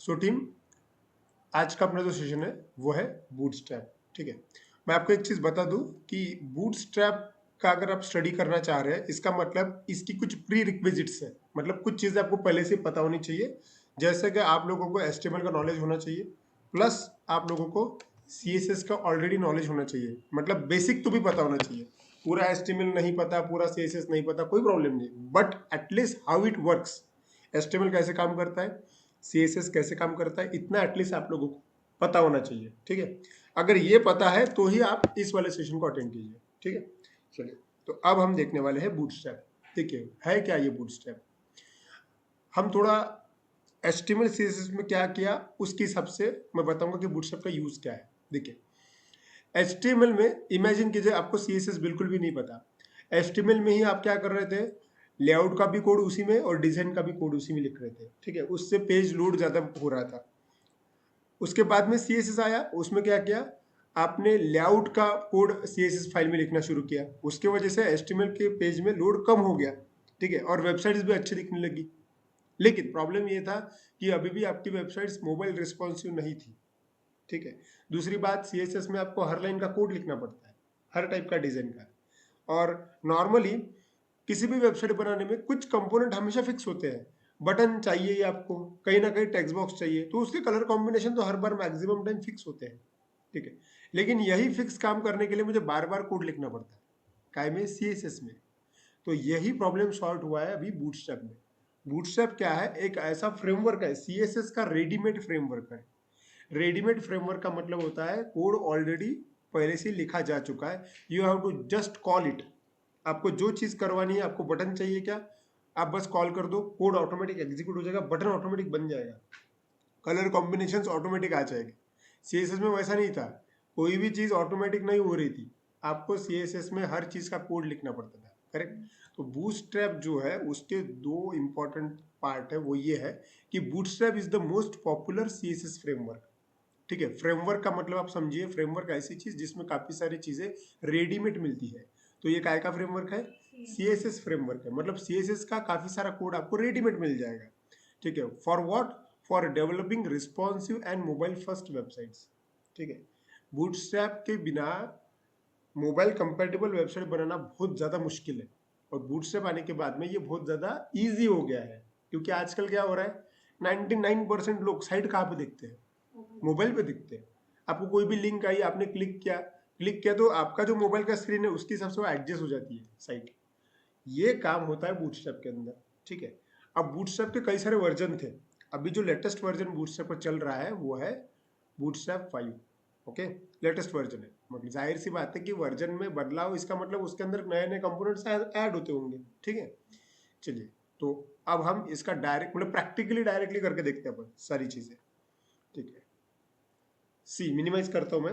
So team, आज का अपना जो सेशन है वो है बूटस्ट्रैप। ठीक है, मैं आपको एक चीज बता दूं कि बूटस्ट्रैप का अगर आप स्टडी करना चाह रहे हैं, इसका मतलब इसकी कुछ प्री रिक्विजिट्स है, मतलब कुछ चीजें आपको पहले से पता होनी चाहिए। जैसे कि आप लोगों को HTML का नॉलेज होना चाहिए, प्लस आप लोगों को CSS का ऑलरेडी नॉलेज होना चाहिए, मतलब बेसिक तो भी पता होना चाहिए। पूरा HTML नहीं पता, पूरा CSS नहीं पता, कोई प्रॉब्लम नहीं, but at least how it works, HTML कैसे काम करता है, CSS कैसे काम करता है, इतना एटलीस्ट आप लोगों को पता होना चाहिए। ठीक है, अगर ये पता है तो ही आप इस वाले सेशन को अटेंड कीजिए। ठीक है, चलिए, तो अब हम देखने वाले हैं बूटस्ट्रैप। देखिए है क्या ये बूटस्ट्रैप। हम थोड़ा HTML CSS में क्या किया उसके हिसाब से मैं बताऊंगा कि बूटस्ट्रैप का यूज क्या है। देखिए, HTML में इमेजिन कीजिए आपको CSS बिल्कुल भी नहीं पता, HTML में ही आप क्या कर रहे थे, लेआउट का भी कोड उसी में और डिजाइन का भी कोड उसी में लिख रहे थे। ठीक है, उससे पेज लोड ज्यादा हो रहा था। उसके बाद में CSS आया, उसमें क्या किया, आपने लेआउट का कोड CSS फाइल में लिखना शुरू किया, उसके वजह से HTML के पेज में लोड कम हो गया। ठीक है, और वेबसाइट्स भी अच्छी दिखने लगी। लेकिन प्रॉब्लम ये था कि अभी भी आपकी वेबसाइट्स मोबाइल रिस्पॉन्सिव नहीं थी। ठीक है, दूसरी बात, CSS में आपको हर लाइन का कोड लिखना पड़ता है, हर टाइप का डिजाइन का। और नॉर्मली किसी भी वेबसाइट बनाने में कुछ कंपोनेंट हमेशा फिक्स होते हैं, बटन चाहिए या आपको कहीं ना कहीं टेक्स्ट बॉक्स चाहिए, तो उसके कलर कॉम्बिनेशन तो हर बार मैक्सिमम टाइम फिक्स होते हैं। ठीक है, लेकिन यही फिक्स काम करने के लिए मुझे बार बार कोड लिखना पड़ता है, काय में, CSS में। तो यही प्रॉब्लम सॉल्व हुआ है अभी बूटस्ट्रैप में। बूटस्ट्रैप क्या है, एक ऐसा फ्रेमवर्क है, CSS का रेडीमेड फ्रेमवर्क है। रेडीमेड फ्रेमवर्क का मतलब होता है कोड ऑलरेडी पहले से लिखा जा चुका है, you have to just call it. आपको जो चीज करवानी है, आपको बटन चाहिए क्या, आप बस कॉल कर दो, कोड ऑटोमेटिक एग्जीक्यूट हो जाएगा, बटन ऑटोमेटिक बन जाएगा, कलर कॉम्बिनेशन ऑटोमेटिक आ जाएगी। CSS में वैसा नहीं था, कोई भी चीज ऑटोमेटिक नहीं हो रही थी, आपको CSS में हर चीज का कोड लिखना पड़ता था। करेक्ट। तो बूटस्ट्रैप जो है उसके दो इंपॉर्टेंट पार्ट है, वो ये है कि bootstrap is the most popular CSS framework. ठीक है, फ्रेमवर्क का मतलब आप समझिए, फ्रेमवर्क ऐसी चीज जिसमें काफी सारी चीजें रेडीमेड मिलती है। तो ये काय का फ्रेमवर्क है, CSS फ्रेमवर्क है, मतलब CSS का काफी सारा कोड आपको रेडीमेड मिल जाएगा। ठीक है, for what, for developing responsive and mobile first websites. ठीक है, बूटस्ट्रैप के बिना मोबाइल कंपेटेबल वेबसाइट बनाना बहुत ज़्यादा मुश्किल है, और बूटस्ट्रैप आने के बाद में ये बहुत ज़्यादा ईजी हो गया है। क्योंकि आजकल क्या हो रहा है, 99% लोग साइट कहाँ पे देखते हैं, मोबाइल पे दिखते हैं। आपको कोई भी लिंक आई, आपने क्लिक किया तो आपका जो मोबाइल का स्क्रीन है उसके हिसाब से वो एडजस्ट हो जाती है साइट। ये काम होता है बूटस्ट्रैप के अंदर। ठीक है, अब बूटस्ट्रैप के कई सारे वर्जन थे, अभी जो लेटेस्ट वर्जन बूटस्ट्रैप पर चल रहा है वो है बूटस्ट्रैप 5। ओके, लेटेस्ट वर्जन है, मतलब जाहिर सी बात है कि वर्जन में बदलाव, इसका मतलब उसके अंदर नए नए कंपोनेंट्स ऐड होते होंगे। ठीक है, चलिए, तो अब हम इसका डायरेक्ट मतलब प्रैक्टिकली डायरेक्टली करके देखते हैं अपन सारी चीजें। ठीक है, सी मिनिमाइज करता हूं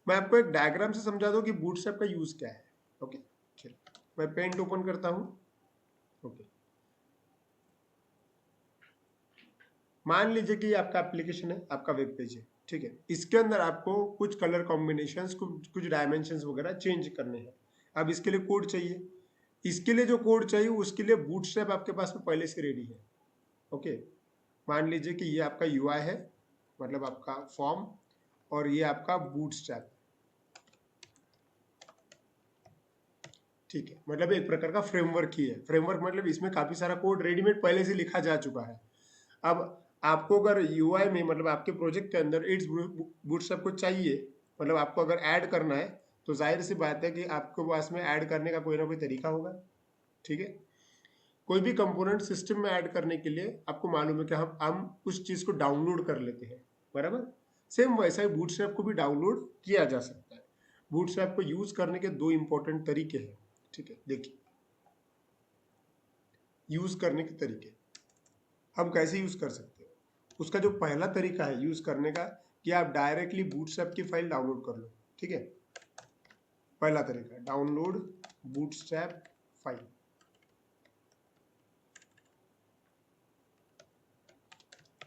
मैं आपको एक डायग्राम से समझा दूं कि बूटस्ट्रैप का यूज क्या है। ओके, चलिए मैं पेंट ओपन करता हूं। ओके, मान लीजिए कि ये आपका एप्लीकेशन है, आपका वेब पेज है। ठीक है, इसके अंदर आपको कुछ कलर कॉम्बिनेशंस, कुछ डायमेंशंस वगैरह चेंज करने हैं। अब इसके लिए कोड चाहिए, इसके लिए जो कोड चाहिए उसके लिए बूटस्ट्रैप आपके पास में पहले से रेडी है। ओके, मान लीजिए कि ये आपका UI है, मतलब आपका फॉर्म, और ये आपका बूटस्ट्रैप। ठीक है, मतलब एक प्रकार का फ्रेमवर्क ही है। फ्रेमवर्क मतलब इसमें काफी सारा कोड रेडीमेड पहले से लिखा जा चुका है। अब आपको अगर UI में, मतलब आपके प्रोजेक्ट के अंदर इट्स बूटस्ट्रैप को चाहिए, मतलब आपको अगर ऐड करना है, तो जाहिर सी बात है कि आपके पास में ऐड करने का कोई ना कोई तरीका होगा। ठीक है, कोई भी कंपोनेंट सिस्टम में ऐड करने के लिए आपको मालूम है कि हम उस चीज को डाउनलोड कर लेते हैं, बराबर। सेम वैसा ही बूटस्ट्रैप को भी डाउनलोड किया जा सकता है। बूटस्ट्रैप को यूज करने के दो इंपॉर्टेंट तरीके हैं। ठीक है, देखिए, यूज करने के तरीके हम कैसे यूज कर सकते हैं। उसका जो पहला तरीका है यूज करने का, कि आप डायरेक्टली बूटस्ट्रैप की फाइल डाउनलोड कर लो। ठीक है, पहला तरीका डाउनलोड बूटस्ट्रैप फाइल,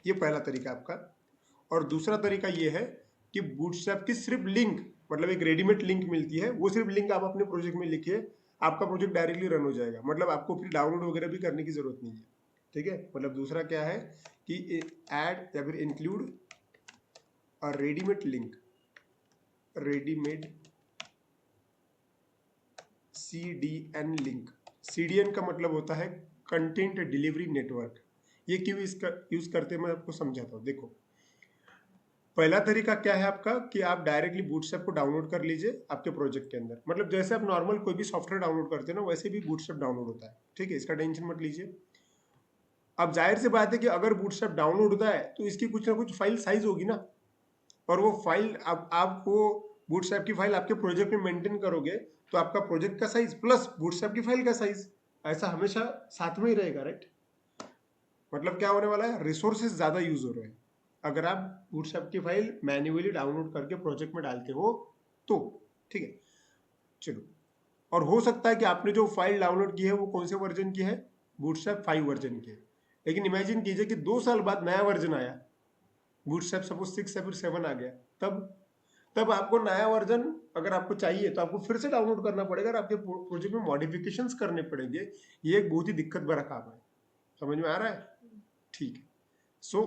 ये पहला तरीका आपका। और दूसरा तरीका ये है कि बूटस्ट्रैप की सिर्फ लिंक, मतलब एक रेडीमेड लिंक मिलती है, वो सिर्फ लिंक आप अपने प्रोजेक्ट में लिखिए, आपका प्रोजेक्ट डायरेक्टली रन हो जाएगा, मतलब आपको फिर डाउनलोड वगैरह भी करने की जरूरत नहीं है। ठीक है, मतलब दूसरा क्या है कि ऐड या फिर include a readymade link, readymade CDN link. CDN का मतलब होता है कंटेंट डिलीवरी नेटवर्क। ये क्यों इसका यूज करते हैं मैं आपको समझाता हूँ। देखो, पहला तरीका क्या है आपका कि आप डायरेक्टली बूटस्ट्रैप को डाउनलोड कर लीजिए आपके प्रोजेक्ट के अंदर। मतलब जैसे आप नॉर्मल कोई भी सॉफ्टवेयर डाउनलोड करते हैं ना, वैसे भी बूटस्ट्रैप डाउनलोड होता है। ठीक है, इसका टेंशन मत लीजिए। अब जाहिर सी बात है कि अगर बूटस्ट्रैप डाउनलोड होता है तो इसकी कुछ ना कुछ फाइल साइज होगी ना, और वो फाइल अब आप वो बूटस्ट्रैप की फाइल आपके प्रोजेक्ट में मेंटेन करोगे तो आपका प्रोजेक्ट का साइज प्लस बूटस्ट्रैप की फाइल का साइज ऐसा हमेशा साथ में ही रहेगा, राइट। मतलब क्या होने वाला है, रिसोर्सेज ज्यादा यूज हो रहे हैं अगर आप बूटस्ट्रैप की फाइल मैन्युअली डाउनलोड करके प्रोजेक्ट में डालते हो तो। ठीक है, चलो। और हो सकता है कि आपने जो फाइल डाउनलोड की है वो कौन से वर्जन की है, बूटस्ट्रैप 5 वर्जन की है। लेकिन इमेजिन कीजिए कि 2 साल बाद नया वर्जन आया, बूटस्ट्रैप सपोज 6 या फिर 7 आ गया, तब तब आपको नया वर्जन अगर आपको चाहिए तो आपको फिर से डाउनलोड करना पड़ेगा और आपके प्रोजेक्ट में मॉडिफिकेशंस करने पड़ेंगे। ये एक बहुत ही दिक्कत भरा काम है। समझ में आ रहा है? ठीक है। सो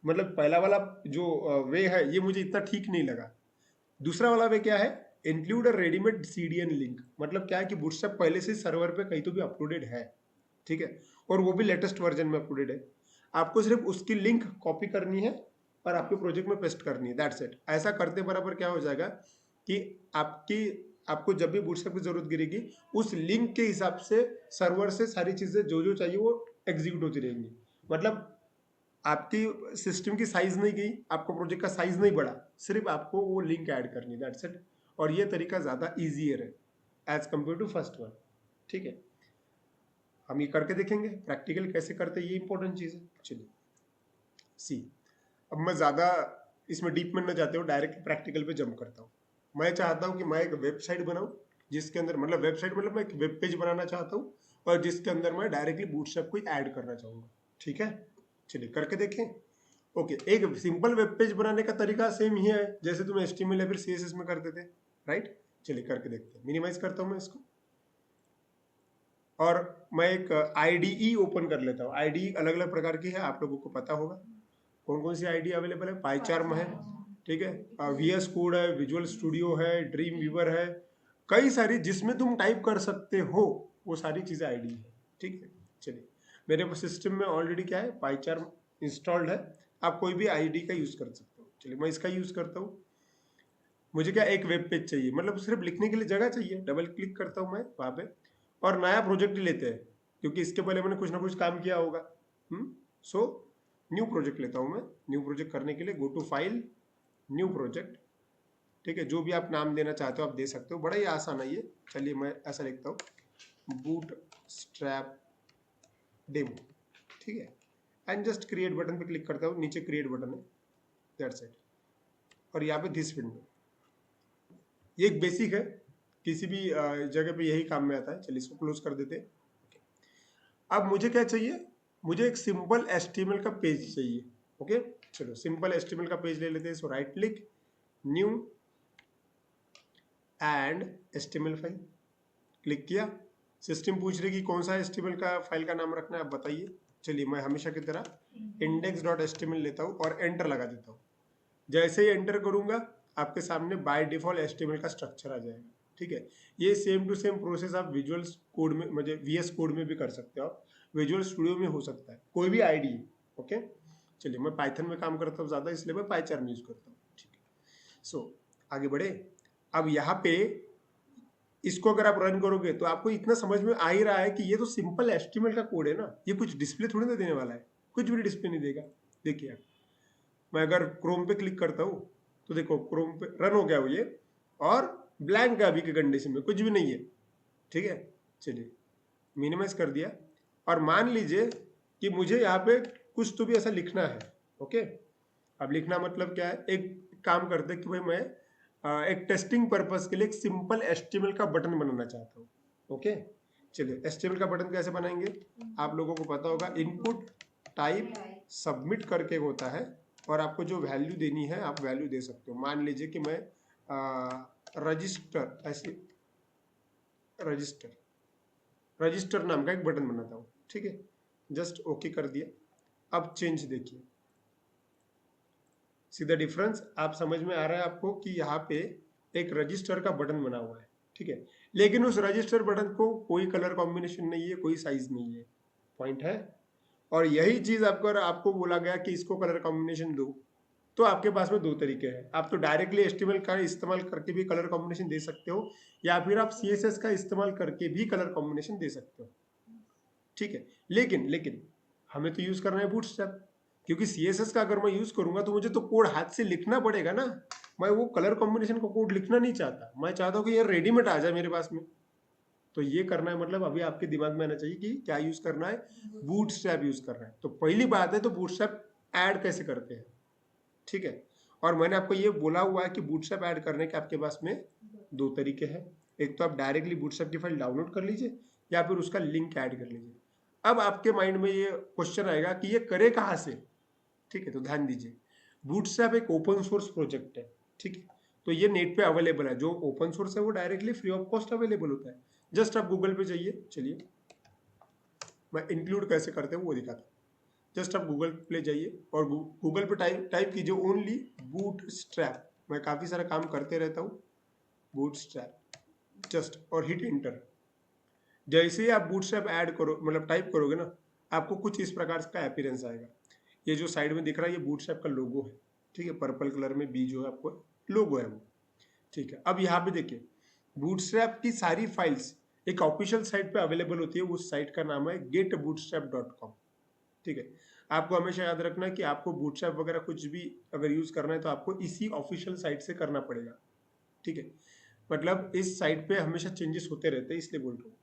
मतलब पहला वाला जो वे है ये मुझे इतना ठीक नहीं लगा। दूसरा वाला वे क्या है, include a readymade CDN link. मतलब क्या है कि बूटस्ट्रैप पहले से सर्वर पे कहीं तो भी अपलोडेड है, ठीक है, और वो भी लेटेस्ट वर्जन में अपलोडेड है। आपको सिर्फ उसकी लिंक कॉपी करनी है और आपके प्रोजेक्ट में पेस्ट करनी है, दैट्स इट। ऐसा करते बराबर क्या हो जाएगा कि आपकी आपको जब भी बूटस्ट्रैप की जरूरत गिरेगी उस लिंक के हिसाब से सर्वर से सारी चीजें जो जो चाहिए वो एग्जीक्यूट होती रहेंगी। मतलब आपकी सिस्टम की साइज नहीं गई, आपका प्रोजेक्ट का साइज नहीं बढ़ा, सिर्फ आपको वो लिंक ऐड करनी है, दैट्स इट। और ये तरीका ज्यादा इजियर है as compare to first one. ठीक है, हम ये करके देखेंगे प्रैक्टिकल कैसे करते हैं, ये इंपॉर्टेंट चीज है। चलिए सी, अब मैं ज्यादा इसमें डीप में न जाते हुए डायरेक्ट प्रैक्टिकल पे जंप करता हूँ। मैं चाहता हूँ कि मैं एक वेबसाइट बनाऊँ जिसके अंदर, मतलब वेबसाइट मतलब मैं एक वेब पेज बनाना चाहता हूँ और जिसके अंदर मैं डायरेक्टली बूटस्ट्रैप को ऐड करना चाहूँगा। ठीक है, चलिए करके देखें। ओके, एक सिंपल वेब पेज बनाने का तरीका सेम ही है जैसे तुम HTML या फिर CSS में करते थे, राइट। चलिए करके देखते हैं। मिनिमाइज करता हूँ मैं इसको और मैं एक IDE ओपन कर लेता हूँ। IDE अलग अलग प्रकार की है, आप लोगों को पता होगा कौन कौन सी IDE अवेलेबल है। पाइचार्म है, ठीक है, VS कोड है, विजुअल स्टूडियो है, ड्रीम वीवर है, कई सारी जिसमें तुम टाइप कर सकते हो, वो सारी चीजें IDE है। ठीक है, चलिए मेरे सिस्टम में ऑलरेडी क्या है, पाइचार्म इंस्टॉल्ड है। आप कोई भी IDE का यूज कर सकते हो। चलिए मैं इसका यूज करता हूँ। मुझे क्या, एक वेब पेज चाहिए, मतलब सिर्फ लिखने के लिए जगह चाहिए। डबल क्लिक करता हूँ मैं वहां पे और नया प्रोजेक्ट लेते हैं क्योंकि इसके पहले मैंने कुछ ना कुछ काम किया होगा। सो न्यू प्रोजेक्ट लेता हूँ मैं। न्यू प्रोजेक्ट करने के लिए go to file, new project. ठीक है, जो भी आप नाम देना चाहते हो आप दे सकते हो, बड़ा ही आसान है ये। चलिए मैं ऐसा लिखता हूँ, बूट स्ट्रैप डेमो। ठीक है, एंड जस्ट क्रिएट बटन पे क्लिक करता हूँ, नीचे क्रिएट बटन है, दैट्स इट। और यहाँ पे दिस विंडो, ये एक बेसिक है, किसी भी जगह पे यही काम में आता है। चलिए इसको क्लोज कर देते हैं। अब मुझे क्या चाहिए, मुझे एक सिंपल HTML का पेज चाहिए। ओके, चलो सिंपल HTML का पेज ले लेते हैं। So right click, new and HTML file, click किया। सिस्टम पूछ रही कि कौन सा HTML का फाइल का नाम रखना है, आप बताइए। चलिए मैं हमेशा की तरह index.html लेता हूँ और एंटर लगा देता हूँ। जैसे ही एंटर करूंगा आपके सामने बाय डिफॉल्ट HTML का स्ट्रक्चर आ जाएगा। ठीक है, ये सेम टू सेम प्रोसेस आप विजुअल कोड में, मतलब VS कोड में भी कर सकते हो, आप विजुअल स्टूडियो में हो सकता है, कोई भी IDE। ओके, चलिए मैं पाइथन में काम करता हूँ ज्यादा, इसलिए मैं पाइचार्म यूज करता हूँ। ठीक है, सो आगे बढ़े। अब यहाँ पे इसको अगर आप रन करोगे तो आपको इतना समझ में आ ही रहा है कि ये तो सिंपल HTML का कोड है ना, ये कुछ डिस्प्ले थोड़ी ना देने वाला है, कुछ भी डिस्प्ले नहीं देगा। देखिए आप, मैं अगर क्रोम पे क्लिक करता हूँ तो देखो क्रोम पे रन हो गया वो ये, और ब्लैंक है अभी के कंडीशन में, कुछ भी नहीं है। ठीक है, चलिए मिनिमाइज कर दिया और मान लीजिए कि मुझे यहाँ पे कुछ तो भी ऐसा लिखना है। ओके, अब लिखना मतलब क्या है, एक काम करते हैं कि भाई मैं एक टेस्टिंग पर्पस के लिए एक सिंपल HTML का बटन बनाना चाहता हूँ। ओके, चलिए HTML का बटन कैसे बनाएंगे, आप लोगों को पता होगा, इनपुट टाइप सबमिट करके होता है और आपको जो वैल्यू देनी है आप वैल्यू दे सकते हो। मान लीजिए कि मैं रजिस्टर, ऐसे रजिस्टर नाम का एक बटन बनाता हूँ। ठीक है, जस्ट ओके कर दिया। अब चेंज देखिए, सीधा डिफरेंस आप समझ में आ रहा है आपको कि यहाँ पे एक रजिस्टर का बटन बना हुआ है, ठीक है, लेकिन उस रजिस्टर बटन को कोई कलर कॉम्बिनेशन नहीं है, कोई साइज नहीं है, पॉइंट है। और यही चीज अगर आपको बोला गया कि इसको कलर कॉम्बिनेशन दो, तो आपके पास में दो तरीके हैं। आप तो डायरेक्टली एचटीएमएल का इस्तेमाल करके भी कलर कॉम्बिनेशन दे सकते हो, या फिर आप सीएसएस का इस्तेमाल करके भी कलर कॉम्बिनेशन दे सकते हो, ठीक है। लेकिन लेकिन हमें तो यूज करना है बूटस्ट्रैप, क्योंकि सीएसएस का अगर मैं यूज करूंगा तो मुझे तो कोड हाथ से लिखना पड़ेगा ना। मैं वो कलर कॉम्बिनेशन का कोड लिखना नहीं चाहता, मैं चाहता हूँ कि ये रेडीमेड आ जाए मेरे पास में। तो ये करना है, मतलब अभी आपके दिमाग में आना चाहिए कि क्या यूज करना है, बूटस्ट्रैप यूज करना है। तो पहली बात है, तो बूटस्ट्रैप ऐड कैसे करते हैं, ठीक है। और मैंने आपको ये बोला हुआ है कि बूटस्ट्रैप ऐड करने के आपके पास में दो तरीके हैं। एक तो आप डायरेक्टली बूटस्ट्रैप की फाइल डाउनलोड कर लीजिए, या फिर उसका लिंक ऐड कर लीजिए। अब आपके माइंड में ये क्वेश्चन आएगा कि ये करे कहाँ से, ठीक है। तो ध्यान दीजिए, बूटस्ट्रैप एक ओपन सोर्स प्रोजेक्ट है, ठीक है। तो ये नेट पे अवेलेबल है, जो ओपन सोर्स है वो directly free of cost available होता है। जस्ट आप गूगल पे जाइए, चलिए मैं इंक्लूड कैसे करते हैं वो दिखाता हूँ। जस्ट आप गूगल पे जाइए और गूगल पे टाइप कीजिए ओनली बूट स्ट्रैप। मैं काफ़ी सारा काम करते रहता हूँ, बूट स्ट्रैप, जस्ट, और हिट इंटर। जैसे ही आप बूट स्ट्रैप ऐड करो, मतलब टाइप करोगे ना, आपको कुछ इस प्रकार का अपीयरेंस आएगा। ये जो साइड में दिख रहा है, ये बूट स्ट्रैप का लोगो है, ठीक है, पर्पल कलर में बी जो है आपको लोगो है वो, ठीक है। अब यहाँ पे देखिए, बूटस्ट्रैप की सारी फाइल्स एक ऑफिशियल साइट पे अवेलेबल होती है। उस साइट का नाम है getbootstrap.com, ठीक है। आपको हमेशा याद रखना है कि आपको बूटस्ट्रैप वगैरह कुछ भी अगर यूज करना है तो आपको इसी ऑफिशियल साइट से करना पड़ेगा, ठीक है। मतलब इस साइट पे हमेशा चेंजेस होते रहते हैं, इसलिए बोल रहा हूँ।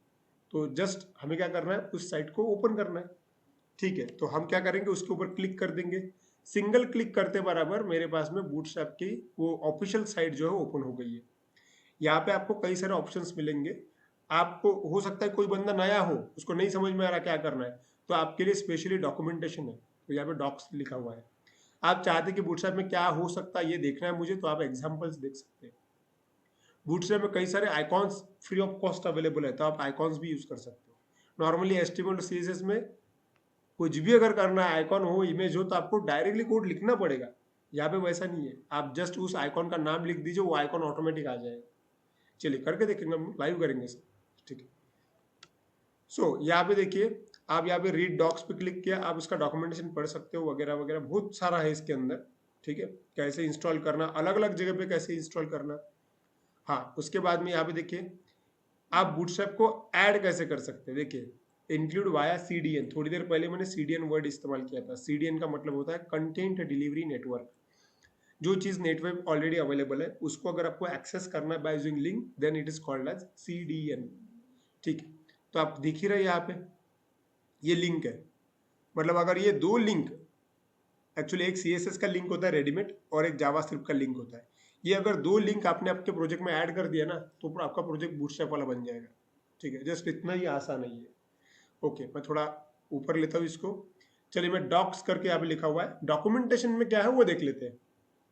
तो जस्ट हमें क्या करना है, उस साइट को ओपन करना है, ठीक है। तो हम क्या करेंगे, उसके ऊपर क्लिक कर देंगे। सिंगल क्लिक करते बराबर मेरे पास में बूटस्ट्रैप की वो ऑफिशियल साइट जो है ओपन हो गई है। यहाँ पे आपको कई सारे ऑप्शंस मिलेंगे। आपको हो सकता है कोई बंदा नया हो, उसको नहीं समझ में आ रहा क्या करना है, तो आपके लिए स्पेशली डॉक्यूमेंटेशन है, तो यहाँ पे डॉक्स लिखा हुआ है। आप चाहते हैं कि बूटस्ट्रैप में क्या हो सकता है ये देखना है मुझे, तो आप एग्जांपल्स देख सकते हैं। बूटस्ट्रैप में कई सारे icons free of cost available है, तो आप आइकॉन्स भी यूज कर सकते हो। नॉर्मली एचटीएमएल और सीएसएस में कुछ भी अगर करना है, आइकॉन हो, इमेज हो, तो आपको डायरेक्टली कोड लिखना पड़ेगा। यहाँ पे वैसा नहीं है, आप जस्ट उस आइकॉन का नाम लिख दीजिए, वो आइकॉन ऑटोमेटिक आ जाएगा। चलिए करके देखेंगे, हम लाइव करेंगे सर, ठीक है। सो यहाँ पे देखिए, आप यहाँ पे रीड डॉक्स पे क्लिक किया, आप इसका डॉक्यूमेंटेशन पढ़ सकते हो वगैरह वगैरह, बहुत सारा है इसके अंदर, ठीक है। कैसे इंस्टॉल करना, अलग अलग जगह पे कैसे इंस्टॉल करना। हाँ, उसके बाद में यहाँ पे देखिए, आप बूटस्ट्रैप को ऐड कैसे कर सकते हैं। देखिए, इंक्लूड वाया सीडीएन, थोड़ी देर पहले मैंने सीडीएन वर्ड इस्तेमाल किया था। सीडीएन का मतलब होता है कंटेंट डिलीवरी नेटवर्क। जो चीज नेटवर्क ऑलरेडी अवेलेबल है, उसको अगर आपको एक्सेस करना है by using link, then it is called as CDN, ठीक है। तो आप दिख ही रहे यहाँ पे, ये लिंक है। मतलब अगर ये दो लिंक, एक्चुअली एक सीएसएस का लिंक होता है रेडीमेड, और एक जावास्क्रिप्ट का लिंक होता है। ये अगर दो लिंक आपने आपके प्रोजेक्ट में ऐड कर दिया ना, तो आपका प्रोजेक्ट बूटस्ट्रैप वाला बन जाएगा, ठीक है। जस्ट इतना ही आसान है ये। ओके, मैं थोड़ा ऊपर लेता हूँ इसको। चलिए, मैं डॉक्स करके यहाँ पे लिखा हुआ है, डॉक्यूमेंटेशन में क्या है वो देख लेते हैं,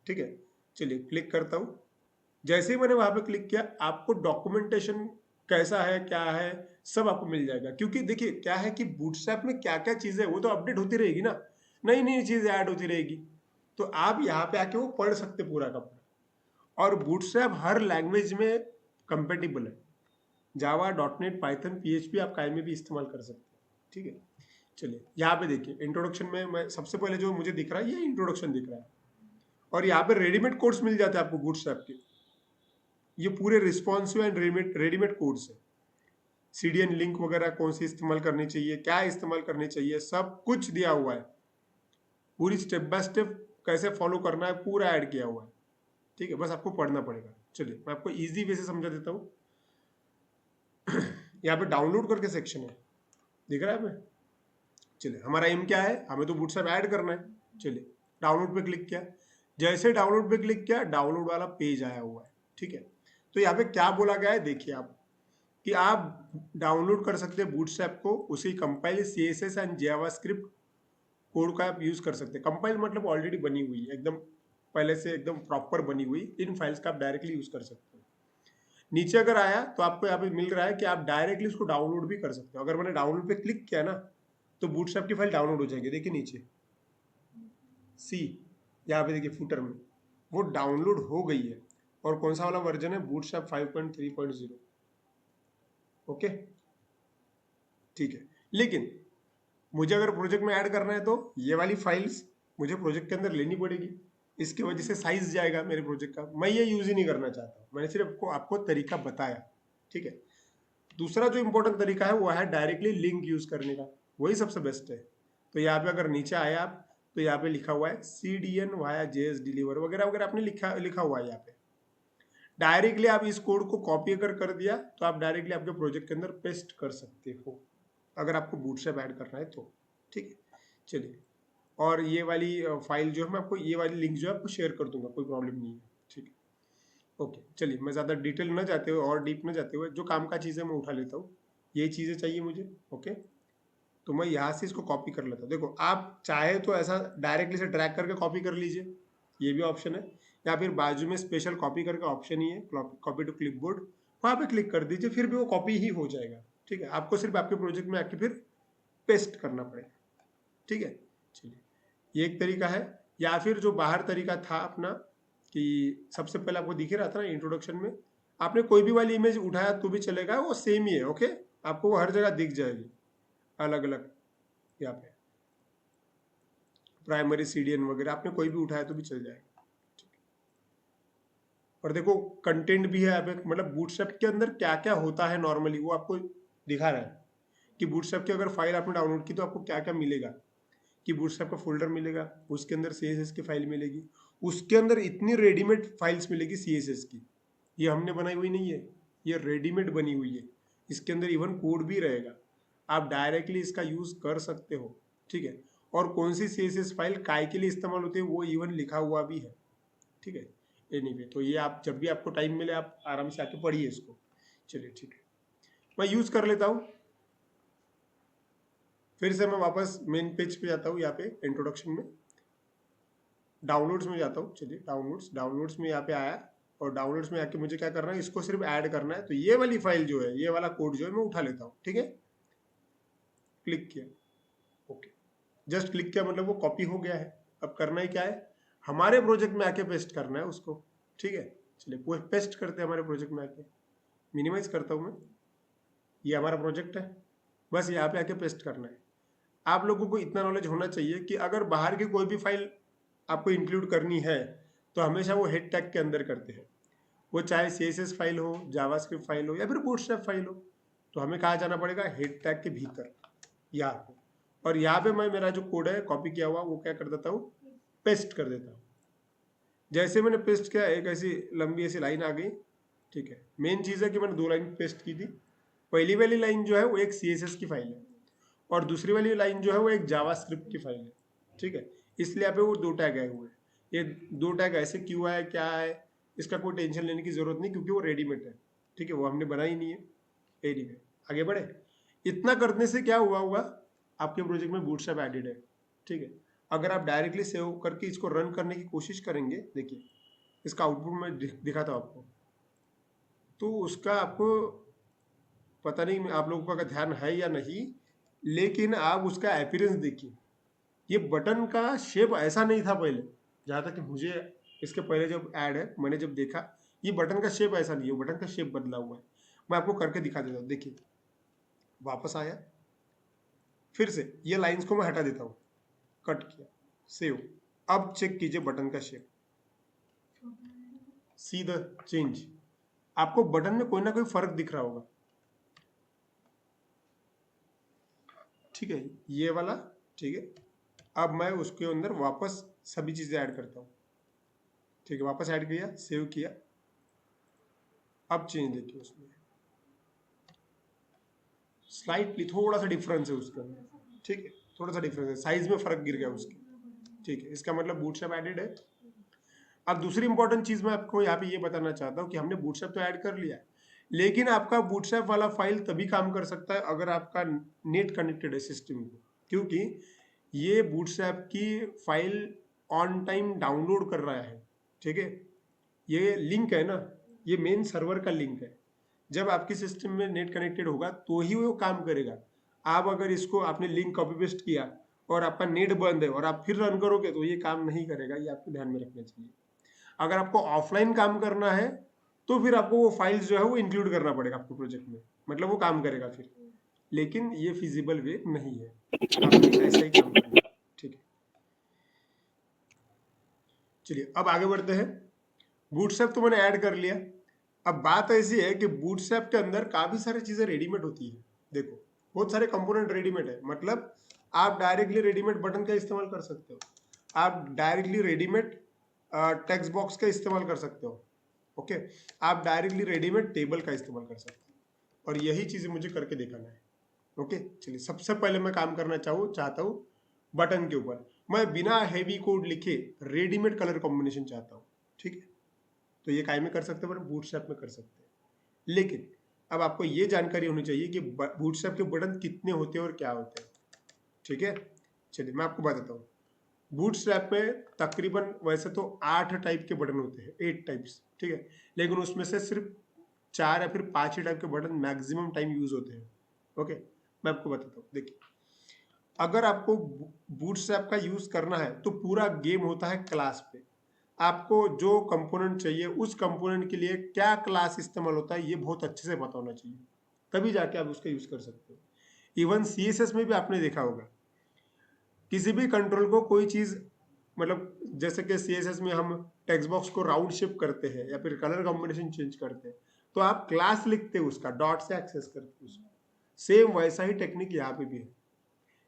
ठीक है। चलिए क्लिक करता हूँ। जैसे ही मैंने वहां पे क्लिक किया, आपको डॉक्यूमेंटेशन कैसा है क्या है सब आपको मिल जाएगा। क्योंकि देखिए क्या है कि बूटस्ट्रैप में क्या क्या चीजें वो तो अपडेट होती रहेगी ना, नई नई चीजें ऐड होती रहेगी। तो आप यहाँ पे आके वो पढ़ सकते पूरा का पूरा। और बूटस्ट्रैप हर लैंग्वेज में कंपेटिबल है, जावा, डॉटनेट, पाइथन, पीएचपी, आप काई में भी इस्तेमाल कर सकते हैं, ठीक है। चलिए यहाँ पे देखिए, इंट्रोडक्शन में मैं सबसे पहले जो मुझे दिख रहा है ये इंट्रोडक्शन दिख रहा है। और यहाँ पे रेडीमेड कोड्स मिल जाते हैं आपको बूटस्ट्रैप के, ये पूरे रिस्पॉन्सिव एंड रेडीमेड कोड्स है। सीडीएन लिंक वगैरह कौन सी इस्तेमाल करनी चाहिए, क्या इस्तेमाल करनी चाहिए, सब कुछ दिया हुआ है। पूरी स्टेप बाय स्टेप कैसे फॉलो करना है पूरा ऐड किया हुआ है, ठीक है। बस आपको पढ़ना पड़ेगा। चलिए मैं आपको इजी वे से समझा देता हूँ। यहाँ पे डाउनलोड करके सेक्शन है, दिख रहा है हमें। चलिए, हमारा एम क्या है, हमें तो बूटस्ट्रैप ऐड करना है। चलिए, डाउनलोड पे क्लिक किया। जैसे डाउनलोड पे क्लिक किया, डाउनलोड वाला पेज आया हुआ है, ठीक है। तो यहाँ पे क्या बोला गया है देखिए आप, कि आप डाउनलोड कर सकते हैं बूटस्ट्रैप को, उसी compile CSS and JavaScript code का आप यूज कर सकते हैं। कंपाइल मतलब ऑलरेडी बनी हुई है, एकदम पहले से एकदम प्रॉपर बनी हुई इन फाइल्स का आप डायरेक्टली यूज कर सकते हो। नीचे अगर आया तो आपको यहाँ पे मिल रहा है कि आप डायरेक्टली उसको डाउनलोड भी कर सकते हो। अगर मैंने डाउनलोड पे क्लिक किया ना, तो बूटस्ट्रैप की फाइल डाउनलोड हो जाएगी। देखिए नीचे सी, यहाँ पे देखिए फुटर में वो डाउनलोड हो गई है। और कौन सा वाला वर्जन है? बूटस्ट्रैप 5.3.0। ओके ठीक है। लेकिन मुझे अगर प्रोजेक्ट में ऐड करना है तो ये वाली फाइल्स मुझे प्रोजेक्ट के अंदर लेनी पड़ेगी। इसकी वजह से साइज जाएगा मेरे प्रोजेक्ट का। मैं ये यूज ही नहीं करना चाहता, मैंने सिर्फ आपको तरीका बताया। ठीक है। दूसरा जो इंपॉर्टेंट तरीका है वो है डायरेक्टली लिंक यूज करने का, वही सबसे बेस्ट है। तो यहाँ पे अगर नीचे आए आप तो यहाँ पे लिखा हुआ है CDN वाया JS डिलीवर वगैरह वगैरह आपने लिखा हुआ है। यहाँ पे डायरेक्टली आप इस कोड को कॉपी अगर कर दिया तो आप डायरेक्टली आपके प्रोजेक्ट के अंदर पेस्ट कर सकते हो, अगर आपको बूटस्ट्रैप ऐड करना है तो। ठीक है चलिए, और ये वाली फाइल जो है मैं आपको ये वाली लिंक जो है आपको शेयर कर दूंगा, कोई प्रॉब्लम नहीं है। ठीक है ओके चलिए, मैं ज़्यादा डिटेल न जाते हुए और डीप न जाते हुए जो काम का चीज़ है मैं उठा लेता हूँ। यही चीज़ें चाहिए मुझे। ओके तो मैं यहाँ से इसको कॉपी कर लेता हूँ। देखो आप चाहे तो ऐसा डायरेक्टली से ड्रैग करके कॉपी कर लीजिए, ये भी ऑप्शन है। या फिर बाजू में स्पेशल कॉपी करके ऑप्शन ही है, कॉपी टू क्लिपबोर्ड, वहाँ पे क्लिक कर दीजिए, फिर भी वो कॉपी ही हो जाएगा। ठीक है, आपको सिर्फ आपके प्रोजेक्ट में आके फिर पेस्ट करना पड़ेगा। ठीक है चलिए, ये एक तरीका है। या फिर जो बाहर तरीका था अपना कि सबसे पहले आपको दिख ही रहा था ना इंट्रोडक्शन में, आपने कोई भी वाली इमेज उठाया तो भी चलेगा, वो सेम ही है। ओके आपको वो हर जगह दिख जाएगी अलग अलग। यहाँ पे प्राइमरी CDN वगैरह आपने कोई भी उठाया तो भी चल जाएगा। और देखो कंटेंट भी है यहाँ पे, मतलब बूटस्ट्रैप के अंदर क्या क्या होता है नॉर्मली वो आपको दिखा रहा है कि बूटस्ट्रैप की अगर फाइल आपने डाउनलोड की तो आपको क्या क्या मिलेगा। कि बूटस्ट्रैप का फोल्डर मिलेगा, उसके अंदर CSS की फाइल मिलेगी, उसके अंदर इतनी रेडीमेड फाइल्स मिलेगी CSS की, ये हमने बनाई हुई नहीं है, ये रेडीमेड बनी हुई है। इसके अंदर इवन कोड भी रहेगा, आप डायरेक्टली इसका यूज कर सकते हो। ठीक है, और कौन सी CSS फाइल काय के लिए इस्तेमाल होती है वो इवन लिखा हुआ भी है। ठीक है एनीवे, तो ये आप जब भी आपको टाइम मिले आप आराम से आके पढ़िए इसको। चलिए ठीक है, मैं यूज कर लेता हूँ। फिर से मैं वापस मेन पेज पे जाता हूँ, यहाँ पे इंट्रोडक्शन में डाउनलोड्स में जाता हूँ। चलिए डाउनलोड्स में यहाँ पे आया, और डाउनलोड्स में आके मुझे क्या करना है, इसको सिर्फ ऐड करना है। तो ये वाली फाइल जो है, ये वाला कोड जो है मैं उठा लेता हूँ। ठीक है क्लिक किया, ओके जस्ट क्लिक किया मतलब वो कॉपी हो गया है। अब करना ही क्या है, हमारे प्रोजेक्ट में आके पेस्ट करना है उसको। ठीक है चलिए पेस्ट करते हैं हमारे प्रोजेक्ट में आके, मिनिमाइज करता हूँ मैं, ये हमारा प्रोजेक्ट है, बस यहाँ पे आके पेस्ट करना है। आप लोगों को इतना नॉलेज होना चाहिए कि अगर बाहर की कोई भी फाइल आपको इंक्लूड करनी है तो हमेशा वो हेड टैग के अंदर करते हैं, वो चाहे CSS फाइल हो, जावास्क्रिप्ट फाइल हो, या फिर बूटस्ट्रैप फाइल हो। तो हमें कहाँ जाना पड़ेगा, हेड टैग के भीतर, यहाँ पे। और यहाँ पे मैं मेरा जो कोड है कॉपी किया हुआ वो क्या कर देता हूँ, पेस्ट कर देता हूँ। जैसे मैंने पेस्ट किया एक ऐसी लंबी ऐसी लाइन आ गई। ठीक है, मेन चीज़ है कि मैंने 2 लाइन पेस्ट की थी। पहली वाली लाइन जो है वो एक CSS की फाइल है, और दूसरी वाली लाइन जो है वो एक जावास्क्रिप्ट की फाइल है। ठीक है, इसलिए यहाँ पे वो 2 टैग आए हुए हैं। ये 2 टैग ऐसे क्यों आए, क्या है, इसका कोई टेंशन लेने की जरूरत नहीं, क्योंकि वो रेडीमेड है। ठीक है, वो हमने बनाई नहीं है। एनीवे आगे बढ़े, इतना करने से क्या हुआ होगा, आपके प्रोजेक्ट में बूटस्ट्रैप एडेड है। ठीक है, अगर आप डायरेक्टली सेव करके इसको रन करने की कोशिश करेंगे, देखिए इसका आउटपुट मैं दिखाता हूँ आपको, तो उसका आपको पता नहीं आप लोगों का ध्यान है या नहीं, लेकिन आप उसका अपीयरेंस देखिए। ये बटन का शेप ऐसा नहीं था पहले, जहाँ तक कि मुझे इसके पहले जब ऐड है मैंने जब देखा, ये बटन का शेप ऐसा नहीं है, बटन का शेप बदला हुआ है। मैं आपको करके दिखा देता हूँ। देखिए वापस आया, फिर से ये लाइंस को मैं हटा देता हूँ, कट किया, सेव। अब चेक कीजिए बटन का शेप, सी द चेंज। आपको बटन में कोई ना कोई फर्क दिख रहा होगा। ठीक है ये वाला, ठीक है। अब मैं उसके अंदर वापस सभी चीजें ऐड करता हूँ। ठीक है, वापस ऐड किया, सेव किया। अब चेंज देखिए, उसमें स्लाइटली थोड़ा सा डिफरेंस है उसके अंदर। ठीक है, थोड़ा सा डिफरेंस है, साइज में फर्क गिर गया उसके। ठीक है, इसका मतलब बूटस्ट्रैप एडेड है। अब दूसरी इंपॉर्टेंट चीज मैं आपको यहाँ पे ये बताना चाहता हूँ कि हमने बूटस्ट्रैप तो ऐड कर लिया है, लेकिन आपका बूटस्ट्रैप वाला फाइल तभी काम कर सकता है अगर आपका नेट कनेक्टेड है सिस्टम को, क्योंकि ये बूटस्ट्रैप की फाइल ऑन टाइम डाउनलोड कर रहा है। ठीक है, ये लिंक है ना, ये मेन सर्वर का लिंक है। जब आपके सिस्टम में नेट कनेक्टेड होगा तो ही वो काम करेगा। आप अगर इसको आपने लिंक कॉपी पेस्ट किया और आपका नेट बंद है और आप फिर रन करोगे तो ये काम नहीं करेगा, ये आपको ध्यान में रखना चाहिए। अगर आपको ऑफलाइन काम करना है तो फिर आपको वो फाइल्स जो है वो इंक्लूड करना पड़ेगा आपको प्रोजेक्ट में, मतलब वो काम करेगा फिर, लेकिन ये फिजिबल वे नहीं है, आपको ऐसा ही काम करना है। ठीक है, चलिए अब आगे बढ़ते हैं। बूटस्ट्रैप तो मैंने ऐड कर लिया। अब बात ऐसी है कि बूटस्ट्रैप के अंदर काफी सारी चीजें रेडीमेड होती है। देखो बहुत सारे कंपोनेंट रेडीमेड है, मतलब आप डायरेक्टली रेडीमेड बटन का इस्तेमाल कर सकते हो, आप डायरेक्टली रेडीमेड टेक्स्ट बॉक्स का इस्तेमाल कर सकते हो, ओके, आप डायरेक्टली रेडीमेड टेबल का इस्तेमाल कर सकते हो, और यही चीजें मुझे करके दिखाना है। ओके, चलिए सबसे पहले मैं काम करना चाहता हूँ बटन के ऊपर। मैं बिना हेवी कोड लिखे रेडीमेड कलर कॉम्बिनेशन चाहता हूँ। ठीक है, तो ये काय में कर सकते हैं, पर बूटस्ट्रैप में कर सकते हैं। लेकिन अब आपको ये जानकारी होनी चाहिए कि बूटस्ट्रैप के बटन कितने होते हैं और क्या होते हैं। ठीक है, चलिए मैं आपको बताता हूँ। बूटस्ट्रैप में तकरीबन वैसे तो 8 टाइप के बटन होते हैं, 8 टाइप्स, ठीक है, लेकिन उसमें से सिर्फ 4 या फिर 5 ही टाइप के बटन मैक्सिमम टाइम यूज होते हैं। ओके, मैं आपको बताता हूँ। देखिए, अगर आपको बूटस्ट्रैप का यूज करना है तो पूरा गेम होता है क्लास पे। आपको जो कंपोनेंट चाहिए उस कंपोनेंट के लिए क्या क्लास इस्तेमाल होता है ये बहुत अच्छे से पता होना चाहिए, तभी जाके आप उसका यूज कर सकते हो। इवन सीएसएस में भी आपने देखा होगा, किसी भी कंट्रोल को कोई चीज, मतलब जैसे कि सीएसएस में हम टेक्स्ट बॉक्स को राउंड शिफ्ट करते हैं या फिर कलर कॉम्बिनेशन चेंज करते हैं, तो आप क्लास लिखते हैं उसका, डॉट से एक्सेस करते हैं उसको। सेम वैसा ही टेक्निक यहाँ पे भी है।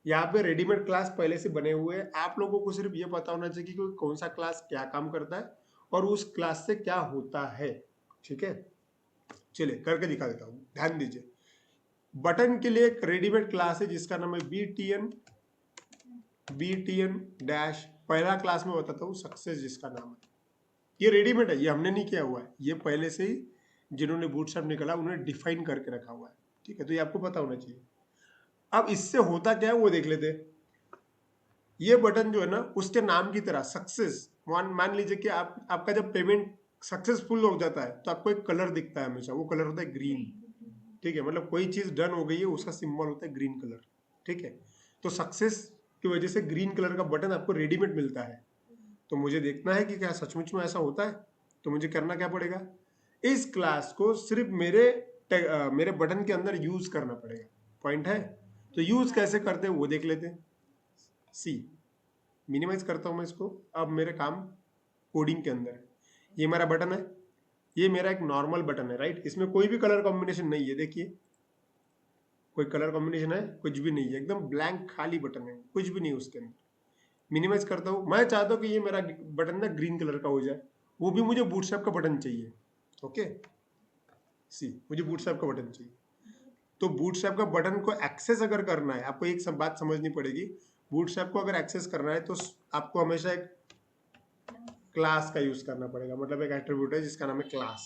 यहाँ पे रेडीमेड क्लास पहले से बने हुए हैं, आप लोगों को सिर्फ ये पता होना चाहिए कि कौन सा क्लास क्या काम करता है और उस क्लास से क्या होता है। ठीक है, चलिए करके दिखा देता हूँ, ध्यान दीजिए। बटन के लिए एक रेडीमेड क्लास है जिसका नाम है बीटीएन डैश, पहला क्लास में बताता हूँ सक्सेस जिसका नाम है। ये रेडीमेड है, ये हमने नहीं किया हुआ है, ये पहले से ही जिन्होंने बूटस्ट्रैप निकाला उन्होंने डिफाइन करके रखा हुआ है। ठीक है, तो ये आपको पता होना चाहिए। अब इससे होता क्या है वो देख लेते हैं। ये बटन जो है ना उसके नाम की तरह सक्सेस, मान लीजिए कि आपका जब पेमेंट सक्सेसफुल हो जाता है तो आपको एक कलर दिखता है हमेशा, वो कलर होता है ग्रीन। ठीक है, मतलब कोई चीज डन हो गई है उसका सिंबल होता है ग्रीन कलर। ठीक है, तो सक्सेस की वजह से ग्रीन कलर का बटन आपको रेडीमेड मिलता है। तो मुझे देखना है कि क्या सचमुच में ऐसा होता है, तो मुझे करना क्या पड़ेगा, इस क्लास को सिर्फ मेरे बटन के अंदर यूज करना पड़ेगा। पॉइंट है, तो यूज कैसे करते हैं वो देख लेते हैं। सी, मिनिमाइज करता हूं मैं इसको। अब मेरे काम कोडिंग के अंदर है। ये मेरा बटन है, ये मेरा एक नॉर्मल बटन है, राइट, इसमें कोई भी कलर कॉम्बिनेशन नहीं है। देखिए कोई कलर कॉम्बिनेशन है, कुछ भी नहीं है, एकदम ब्लैंक खाली बटन है, कुछ भी नहीं उसके अंदर। मिनिमाइज करता हूँ, मैं चाहता हूँ कि ये मेरा बटन ना ग्रीन कलर का हो जाए, वो भी मुझे बूटस्ट्रैप का बटन चाहिए। ओके, सी, मुझे बूटस्ट्रैप का बटन चाहिए। तो बूटस्ट्रैप का बटन को एक्सेस अगर करना है, आपको एक सब बात समझनी पड़ेगी। बूटस्ट्रैप को अगर एक्सेस करना है तो आपको हमेशा एक क्लास का यूज करना पड़ेगा, मतलब एक एट्रीब्यूट है जिसका नाम है class.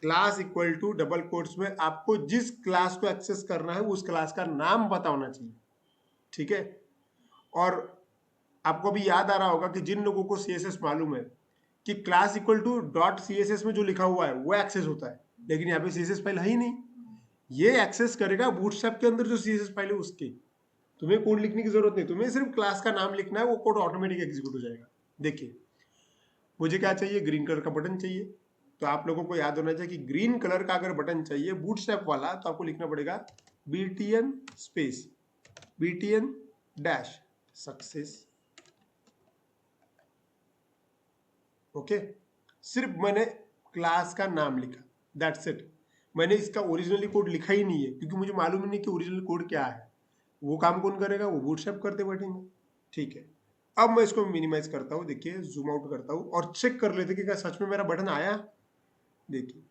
Class equal to double quotes में आपको जिस क्लास को एक्सेस करना है उस क्लास का नाम पता होना चाहिए। ठीक है, और आपको भी याद आ रहा होगा कि जिन लोगों को सीएसएस मालूम है कि class equal to dot CSS में जो लिखा हुआ है वो एक्सेस होता है, लेकिन यहाँ पे सीएसएस फाइल है ही नहीं। ये एक्सेस करेगा बूटस्ट्रैप के अंदर जो सीएसएस फाइल है उसकी। तुम्हें कोड लिखने की जरूरत नहीं, तुम्हें सिर्फ क्लास का नाम लिखना है, वो कोड ऑटोमेटिक एग्जीक्यूट हो जाएगा। देखिए मुझे क्या चाहिए, ग्रीन कलर का बटन चाहिए। तो आप लोगों को याद होना चाहिए कि ग्रीन कलर का अगर बटन चाहिए बूटस्ट्रैप वाला तो आपको लिखना पड़ेगा BTN space BTN dash success. Okay, सिर्फ मैंने क्लास का नाम लिखा, दैट्स इट। मैंने इसका ओरिजिनली कोड लिखा ही नहीं है क्योंकि मुझे मालूम ही नहीं कि ओरिजिनल कोड क्या है। वो काम कौन करेगा, वो बूटस्ट्रैप करते बैठेंगे। ठीक है, अब मैं इसको मिनिमाइज करता हूँ, देखिए जूम आउट करता हूँ और चेक कर लेते कि क्या सच में मेरा बटन आया। देखिए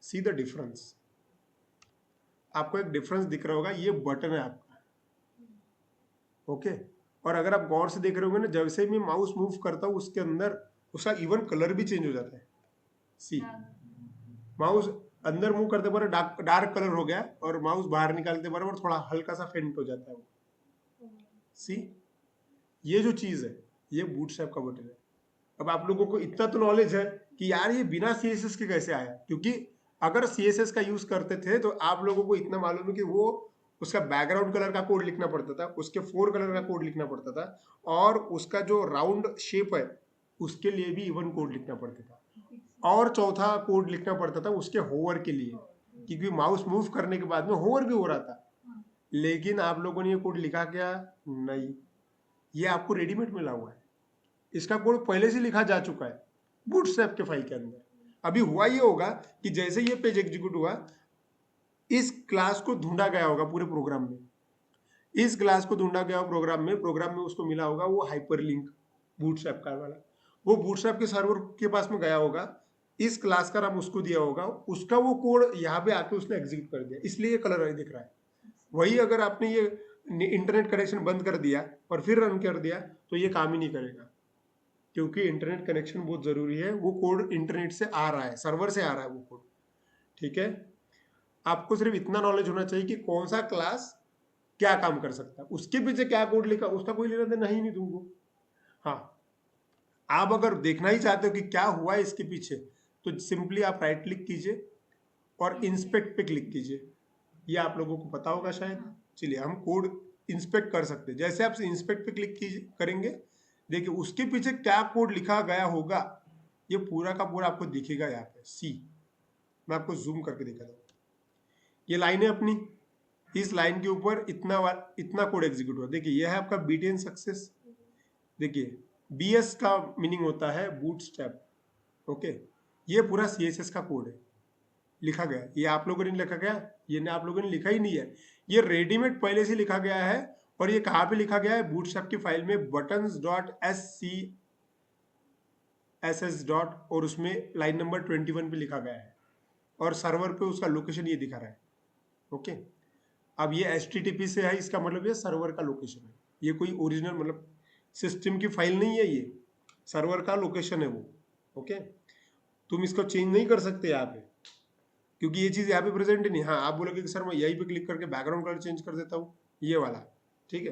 सी द डिफरेंस, आपको एक डिफरेंस दिख रहा होगा, ये बटन है आपका। ओके, और अगर आप गौर से देख रहे होंगे ना, जैसे मैं माउस मूव करता हूँ उसके अंदर उसका इवन कलर भी चेंज हो जाता है। सी, माउस अंदर मूव करते पर डार्क डार्क कलर हो गया और माउस बाहर निकालते बराबर थोड़ा हल्का सा फेंट हो जाता है वो। सी, ये जो चीज है ये बूटस्ट्रैप का बटन है। अब आप लोगों को इतना तो नॉलेज है कि यार ये बिना सीएसएस के कैसे आया, क्योंकि अगर सीएसएस का यूज करते थे तो आप लोगों को इतना मालूम है कि वो उसका बैकग्राउंड कलर का कोड लिखना पड़ता था, उसके फोर कलर का कोड लिखना पड़ता था, और उसका जो राउंड शेप है उसके लिए भी इवन कोड लिखना पड़ता था, और चौथा कोड लिखना पड़ता था उसके होवर के लिए, क्योंकि माउस मूव करने के बाद में होवर भी हो रहा था। लेकिन आप लोगों ने ये कोड लिखा क्या? नहीं, ये आपको रेडीमेड मिला हुआ है। इसका कोड पहले से लिखा जा चुका है बूटस्ट्रैप के फाइल के अंदर। अभी हुआ ये होगा कि जैसे ये पेज एग्जीक्यूट हुआ, इस क्लास को ढूंढा गया होगा पूरे प्रोग्राम में, इस क्लास को ढूंढा गया प्रोग्राम में उसको मिला होगा वो हाइपरलिंक बूटस्ट्रैप का वाला, वो बूटस्ट्रैप के सर्वर के पास में गया होगा, इस क्लास का नाम उसको दिया होगा, उसका वो कोड यहाँ पे आके उसने एग्जीक्यूट कर दिया, इसलिए ये कलर दिख रहा है। वही अगर आपने ये इंटरनेट कनेक्शन बंद कर दिया और फिर रन कर दिया तो ये काम ही नहीं करेगा, क्योंकि इंटरनेट कनेक्शन बहुत जरूरी है। वो कोड इंटरनेट से आ रहा है, सर्वर से आ रहा है वो कोड। ठीक है, आपको सिर्फ इतना नॉलेज होना चाहिए कि कौन सा क्लास क्या काम कर सकता है, उसके पीछे क्या कोड लिखा उसका कोई लेना देना ही नहीं तुमको। हाँ, आप अगर देखना ही चाहते हो कि क्या हुआ है इसके पीछे, तो सिंपली आप राइट क्लिक कीजिए और इंस्पेक्ट पे क्लिक कीजिए। ये आप लोगों को पता होगा शायद। चलिए, हम कोड इंस्पेक्ट कर सकते हैं। जैसे आप इंस्पेक्ट पे क्लिक करेंगे, देखिए उसके पीछे क्या कोड लिखा गया होगा, ये पूरा का पूरा आपको दिखेगा यहाँ पे। सी, मैं आपको जूम करके दिखाता हूँ। ये लाइन है अपनी, इस लाइन के ऊपर इतना कोड एग्जीक्यूट हुआ। देखिए यह है आपका बीटीएन सक्सेस। देखिए बीएस का मीनिंग होता है बूटस्ट्रैप। ओके, ये पूरा सीएसएस का कोड है लिखा गया। ये आप लोगों ने लिखा गया, ये ना आप लोगों ने लिखा ही नहीं है, ये रेडीमेड पहले से लिखा गया है। और ये कहाँ पे लिखा गया है? बूटस्ट्रैप की फाइल में buttons.scss डॉट, और उसमें लाइन नंबर 21 पे लिखा गया है, और सर्वर पे उसका लोकेशन ये दिखा रहा है। ओके, अब ये HTTP से है, इसका मतलब ये सर्वर का लोकेशन है। ये कोई ओरिजिनल मतलब सिस्टम की फाइल नहीं है, ये सर्वर का लोकेशन है वो। ओके, तुम इसको चेंज नहीं कर सकते यहाँ पे, क्योंकि ये चीज़ यहाँ पे प्रेजेंट ही नहीं। हाँ, आप बोलोगे कि सर मैं यहीं पे क्लिक करके बैकग्राउंड कलर चेंज कर देता हूँ, ये वाला। ठीक है,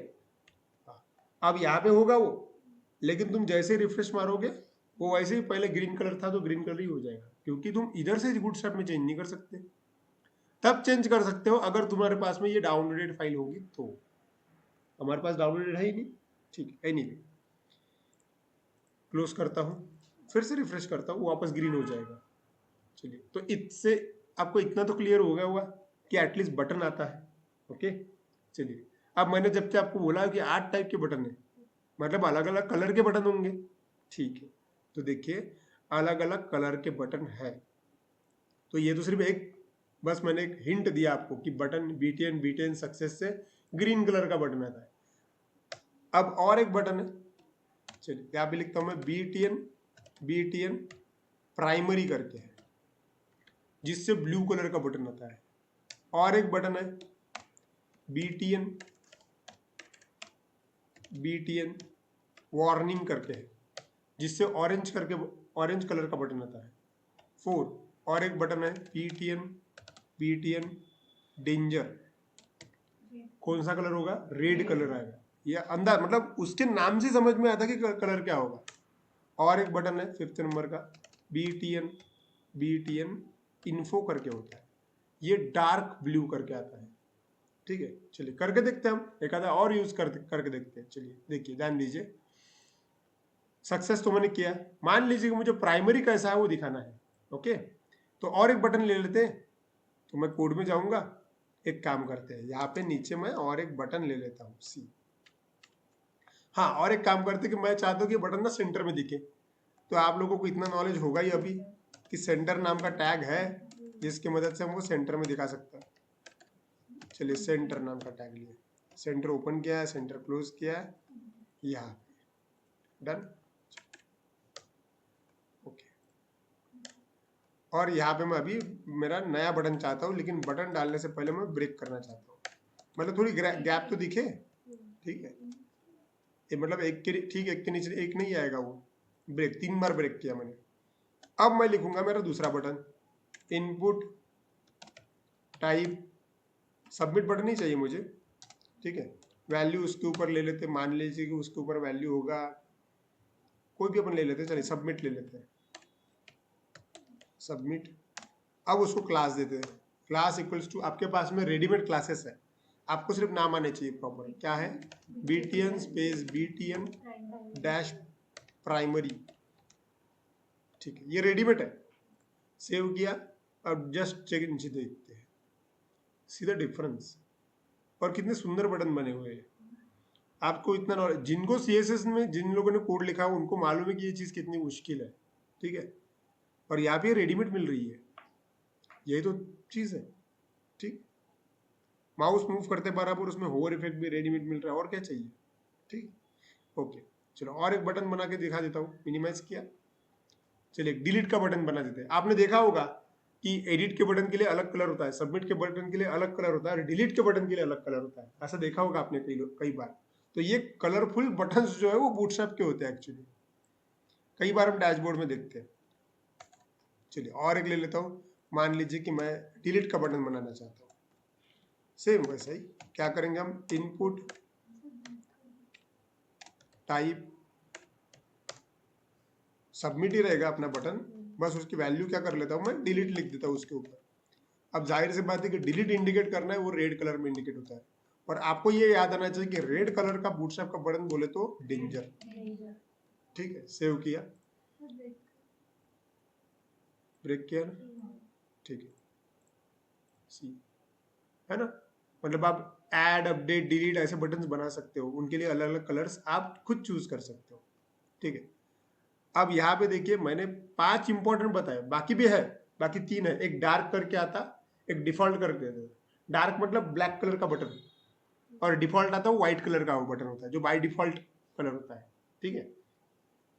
हाँ, अब यहाँ पे होगा वो, लेकिन तुम जैसे रिफ्रेश मारोगे वो वैसे ही, पहले ग्रीन कलर था तो ग्रीन कलर ही हो जाएगा, क्योंकि तुम इधर से बूटस्ट्रैप में चेंज नहीं कर सकते। तब चेंज कर सकते हो अगर तुम्हारे पास में ये डाउनलोडेड फाइल होगी तो। हमारे पास डाउनलोडेड है ही नहीं। ठीक है, एनीवे, क्लोज करता हूँ, फिर से रिफ्रेश करता हूँ, वापस ग्रीन हो जाएगा। चलिए, तो इससे आपको इतना तो क्लियर हो गया होगा कि एटलीस्ट बटन आता है। ओके, चलिए, अब मैंने जब से आपको बोला कि 8 टाइप के बटन है, मतलब अलग अलग कलर के बटन होंगे। ठीक है, तो देखिए अलग अलग कलर के बटन है। तो ये तो सिर्फ एक, बस मैंने एक हिंट दिया आपको कि बटन बीटीएन सक्सेस से ग्रीन कलर का बटन आता है। अब और एक बटन है, चलिए यहाँ पे लिखता हूं मैं बीटीएन प्राइमरी करके है, जिससे ब्लू कलर का बटन आता है। और एक बटन है बीटीएन वार्निंग करके है, जिससे ऑरेंज कलर का बटन आता है। 4, और एक बटन है बीटीएन डेंजर। कौन सा कलर होगा? रेड कलर आएगा। ये अंदाज, मतलब उसके नाम से समझ में आता है कि कलर क्या होगा। और एक बटन है 5th नंबर का बीटीएन इन्फो करके होता है, ये डार्क ब्लू करके आता है। ठीक है, चलिए करके देखते हैं, हम एक आधा और यूज करके देखते हैं। चलिए देखिए, ध्यान दीजिए, सक्सेस तो मैंने किया। मान लीजिए कि मुझे प्राइमरी कैसा है वो दिखाना है। ओके, तो और एक बटन ले लेते हैं। तो मैं कोड में जाऊंगा, एक काम करते हैं, यहाँ पे नीचे मैं और एक बटन ले लेता हूँ, सी। हाँ, और एक काम करते हैं कि मैं चाहता हूँ कि बटन ना सेंटर में दिखे। तो आप लोगों को इतना नॉलेज होगा ही अभी कि सेंटर नाम का टैग है, जिसकी मदद से हम वो सेंटर में दिखा सकते हैं। चलिए, सेंटर नाम का टैग लिया, सेंटर ओपन किया है, सेंटर क्लोज किया है, यहाँ डन। ओके, और यहाँ पे मैं अभी मेरा नया बटन चाहता हूँ, लेकिन बटन डालने से पहले मैं ब्रेक करना चाहता हूँ, मतलब थोड़ी गैप तो दिखे। ठीक है, ये मतलब एक के नीचे एक नहीं आएगा वो, ब्रेक 3 बार ब्रेक किया मैंने। अब मैं लिखूंगा मेरा दूसरा button, input type submit button ही चाहिए मुझे। ठीक है, वैल्यू उसके ऊपर ले लेते, मान लीजिए कि उसके ऊपर वैल्यू होगा, कोई भी अपन ले लेते हैं। चलिए सबमिट ले लेते हैं, सबमिट। अब उसको क्लास देते हैं, क्लास इक्वल्स टू, आपके पास में रेडीमेड क्लासेस है, आपको सिर्फ नाम आने चाहिए प्रॉपर। क्या है? btn space btn dash primary. ठीक है, ये रेडीमेड है। सेव किया, अब जस्ट चेक नीचे देखते हैं, सी द डिफरेंस। और कितने सुंदर बटन बने हुए हैं। आपको इतना नॉलेज, जिनको सीएसएस में जिन लोगों ने कोड लिखा है उनको मालूम है कि ये चीज़ कितनी मुश्किल है। ठीक है, और यहाँ पे रेडीमेड मिल रही है, यही तो चीज़ है। ठीक, माउस मूव करते बराबर उसमें होवर इफेक्ट भी रेडीमेड मिल रहा है, और क्या चाहिए। ठीक, ओके। चलो और एक बटन बना के दिखा देता हूँ। मिनिमाइज किया, चलिए डिलीट का बटन बना देते हैं। आपने देखा होगा कि एडिट के बटन के लिए अलग कलर होता है, सबमिट के बटन के लिए अलग कलर होता है, और डिलीट के बटन के लिए अलग कलर होता है। ऐसा देखा होगा आपने कई बार। तो ये कलरफुल बटन्स जो है वो बूटस्ट्रैप के होते हैं एक्चुअली। कई बार हम डैशबोर्ड में देखते हैं। चलिए और एक ले लेता हूँ। मान लीजिए कि मैं डिलीट का बटन बनाना चाहता हूँ। सेम वैसा ही क्या करेंगे हम, इनपुट टाइप सबमिट ही रहेगा अपना बटन, बस उसकी वैल्यू क्या कर लेता हूँ मैं, डिलीट लिख देता हूँ उसके ऊपर। अब जाहिर सी बात है कि डिलीट इंडिकेट करना है, वो रेड कलर में इंडिकेट होता है। और आपको ये याद आना चाहिए कि रेड कलर का बूटस्ट्रैप का बटन बोले तो डेंजर। ठीक है, सेव किया, ब्रेक किया ना। ठीक है, सी है ना, मतलब आप ऐड अपडेट डिलीट ऐसे बटन्स बना सकते हो, उनके लिए अलग अलग कलर्स आप खुद चूज कर सकते हो। ठीक है, अब यहाँ पे देखिए मैंने 5 इंपॉर्टेंट बताए, बाकी भी है, बाकी 3 है। एक डार्क करके आता, एक डिफॉल्ट करके आता। डार्क मतलब ब्लैक कलर का बटन, और डिफॉल्ट आता है व्हाइट कलर का वो बटन होता है जो बाय डिफॉल्ट कलर होता है। ठीक है,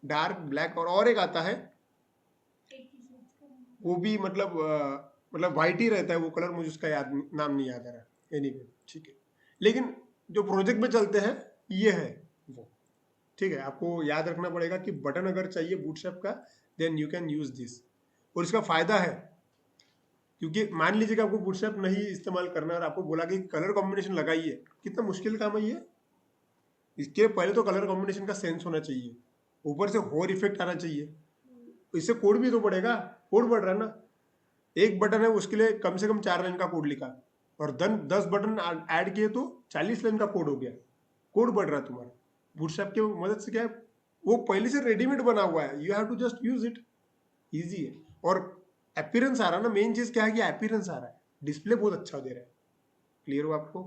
डार्क ब्लैक, और एक आता है वो भी मतलब व्हाइट ही रहता है वो कलर, मुझे उसका नाम नहीं याद आ रहा। एनीवे ठीक है, लेकिन जो प्रोजेक्ट में चलते हैं ये है वो। ठीक है, आपको याद रखना पड़ेगा कि बटन अगर चाहिए बूटस्ट्रैप का, then you can use this. और इसका फायदा है, क्योंकि मान लीजिए कि आपको बूटस्ट्रैप नहीं इस्तेमाल करना है और आपको बोला कि कलर कॉम्बिनेशन लगाइए, कितना मुश्किल काम है ये। इसके पहले तो कलर कॉम्बिनेशन का सेंस होना चाहिए, ऊपर से होर इफेक्ट आना चाहिए, इससे कोड भी तो बढ़ेगा। कोड बढ़ रहा है ना, एक बटन है उसके लिए कम से कम 4 लाइन का कोड लिखा, और 10 बटन ऐड किए तो 40 लाइन का कोड हो गया। कोड बढ़ रहा है तुम्हारा। बूटस्ट्रैप की मदद से क्या है, वो पहले से रेडीमेड बना हुआ है, you have to just use it, easy है। और अपीयरेंस आ रहा है ना, मेन चीज क्या है कि अपीयरेंस आ रहा है, डिस्प्ले बहुत अच्छा दे रहा है। क्लियर हो आपको?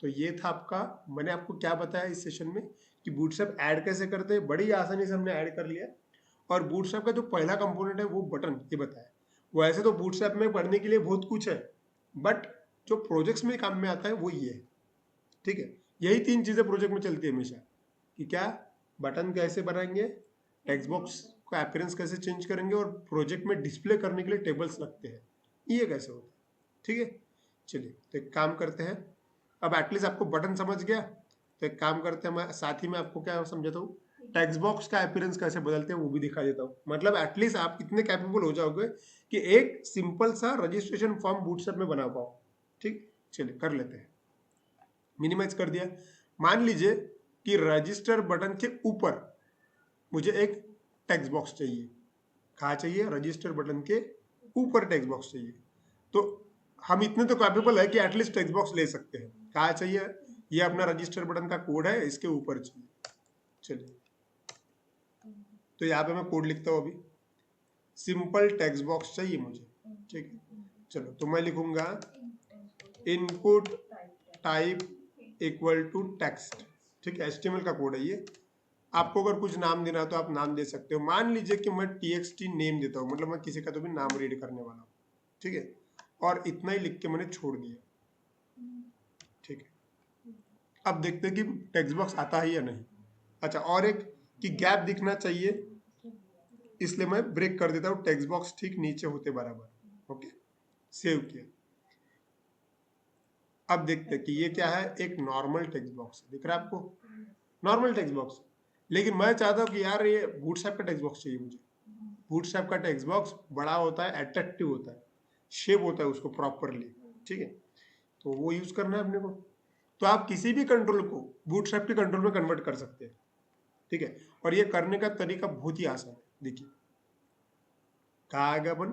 तो ये था आपका, मैंने आपको क्या बताया इस सेशन में कि बूटस्ट्रैप ऐड कैसे करते हैं, बड़ी आसानी से हमने ऐड कर लिया। और बूटस्ट्रैप का जो पहला कंपोनेंट है वो बटन, ये बताया। वैसे तो बूटस्ट्रैप में पढ़ने के लिए बहुत कुछ है, बट जो प्रोजेक्ट्स में काम में आता है वो ये है। ठीक है, यही 3 चीजें प्रोजेक्ट में चलती है हमेशा, कि क्या, बटन कैसे बनाएंगे, टेक्स्ट बॉक्स का अपीयरेंस कैसे चेंज करेंगे, और प्रोजेक्ट में डिस्प्ले करने के लिए टेबल्स लगते हैं, ये कैसे होता है। ठीक है, चलिए तो एक काम करते हैं। अब एटलीस्ट आपको बटन समझ गया, तो एक काम करते हैं, मैं साथ ही में आपको क्या समझाता हूँ, टेक्स्ट बॉक्स का अपीयरेंस कैसे बदलते हैं वो भी दिखा देता हूँ। मतलब एटलीस्ट आप इतने कैपेबल हो जाओगे कि एक सिंपल सा रजिस्ट्रेशन फॉर्म बूटस्ट्रैप में बना पाओ। ठीक, चलिए कर लेते हैं। मिनिमाइज कर दिया। मान लीजिए कि रजिस्टर बटन के ऊपर मुझे एक टेक्स्ट बॉक्स चाहिए। कहाँ चाहिए? रजिस्टर बटन के ऊपर टेक्स्ट बॉक्स चाहिए। तो हम इतने तो कैपेबल है कि एटलीस्ट टेक्स्ट बॉक्स ले सकते हैं। कहाँ चाहिए? ये अपना रजिस्टर बटन का कोड है, इसके ऊपर चाहिए। चलिए, तो यहाँ पे मैं कोड लिखता हूँ अभी, सिंपल टेक्स्ट बॉक्स चाहिए मुझे। ठीक है, चलो तो मैं लिखूंगा input type equal to text. ठीक है, एचटीएमएल का कोड है ये। आपको अगर कुछ नाम देना तो आप नाम दे सकते हो। मान लीजिए कि मैं txt नेम देता हूँ, मतलब मैं किसी का तो भी नाम रीड करने वाला हूँ। ठीक है, और इतना ही लिख के मैंने छोड़ दिया। ठीक है, अब देखते हैं कि टेक्स्ट बॉक्स आता है या नहीं। अच्छा, और एक कि गैप दिखना चाहिए, इसलिए मैं ब्रेक कर देता हूँ, टेक्स्ट बॉक्स ठीक नीचे होते बराबर। ओके, सेव किया। अब देखते हैं कि ये क्या है, एक नॉर्मल टेक्स्ट बॉक्स दिख रहा है आपको, नॉर्मल टेक्स्ट बॉक्स। लेकिन मैं चाहता हूँ कि यार ये बूटस्ट्रैप का टेक्स्ट बॉक्स चाहिए मुझे। बूटस्ट्रैप का टेक्स्ट बॉक्स बड़ा होता है, अट्रैक्टिव होता है, शेप होता है उसको प्रॉपरली। ठीक है, तो वो यूज करना है अपने को। तो आप किसी भी कंट्रोल को बूटस्ट्रैप के कंट्रोल में कन्वर्ट कर सकते हैं। ठीक है, और ये करने का तरीका बहुत ही आसान है। देखिए कहा आगे अपन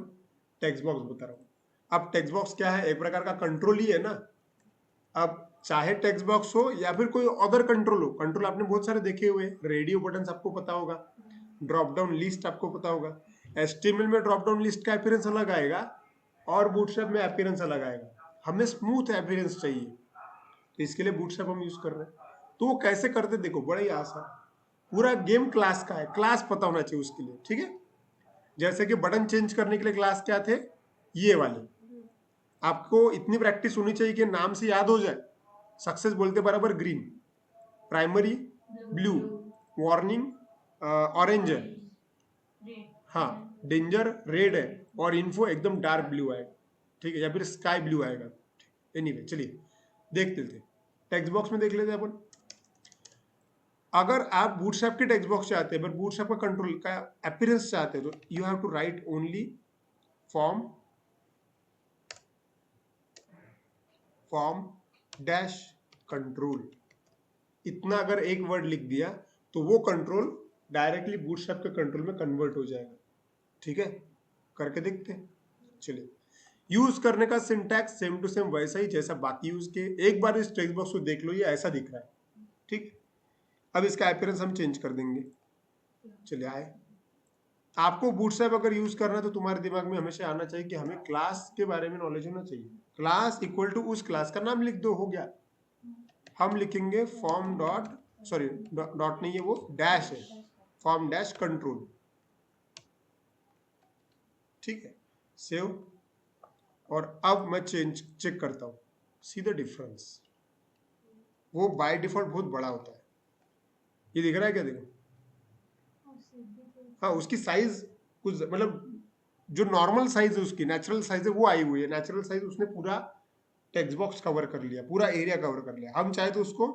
टेक्स्ट बॉक्स बता रहा हूँ। अब टेक्स्ट बॉक्स क्या है, एक प्रकार का कंट्रोल ही है ना। अब चाहे टेक्स्ट बॉक्स हो या फिर कोई अदर कंट्रोल हो, कंट्रोल आपने बहुत सारे देखे हुए, रेडियो बटन आपको पता होगा, ड्रॉप डाउन लिस्ट आपको पता होगा। HTML में ड्रॉप डाउन लिस्ट का अपीयरेंस अलग आएगा और बूटस्ट्रैप में अपीयरेंस अलग आएगा। हमें स्मूथ अपीयरेंस चाहिए, तो इसके लिए बूटस्ट्रैप हम यूज कर रहे हैं। तो वो कैसे करते देखो, बड़ा ही आसान, पूरा गेम क्लास का है, क्लास पता होना चाहिए उसके लिए, ठीक है। जैसे कि बटन चेंज करने के लिए क्लास क्या थे, ये वाले, आपको इतनी प्रैक्टिस होनी चाहिए कि नाम से याद हो जाए। सक्सेस बोलते बराबर green, primary blue, warning orange है, हाँ, डेंजर रेड है, और इन्फो एकदम डार्क ब्लू है, ठीक है, या फिर स्काई ब्लू आएगा। एनीवे चलिए देखते थे, टेक्स्ट बॉक्स में देख लेते हैं अपन। अगर आप बूटस्ट्रैप के टेक्स्ट बॉक्स चाहते हैं बट बूटस्ट्रैप का कंट्रोल का अपीयरेंस चाहते हैं, तो you have to write only form dash control. इतना अगर एक वर्ड लिख दिया तो वो कंट्रोल डायरेक्टली बूटस्ट्रैप के कंट्रोल में कन्वर्ट हो जाएगा, ठीक है। करके देखते हैं, चलिए। यूज करने का सिंटैक्स सेम टू सेम वैसा ही जैसा बाकी यूज के। एक बार इस टेक्स्ट बॉक्स को देख लो, ये ऐसा दिख रहा है, ठीक। अब इसका अपीयरेंस हम चेंज कर देंगे, चलिए आए। आपको बूटस्ट्रैप अगर यूज करना है तो तुम्हारे दिमाग में हमेशा आना चाहिए कि हमें क्लास के बारे में नॉलेज होना चाहिए। क्लास इक्वल टू उस क्लास का नाम लिख दो, हो गया। हम लिखेंगे फॉर्म डॉट, सॉरी डॉट नहीं है वो डैश है, फॉर्म डैश कंट्रोल, ठीक है। सेव, और अब मैं चेक करता हूं, सी द डिफरेंस। वो बाय डिफॉल्ट बहुत बड़ा होता है, ये दिख रहा है क्या, देखो। हाँ, उसकी साइज कुछ मतलब जो नॉर्मल साइज है उसकी, नेचुरल साइज है वो आई हुई है। नेचुरल साइज उसने पूरा टेक्स्ट बॉक्स कवर कर लिया, पूरा एरिया कवर कर लिया। हम चाहे तो उसको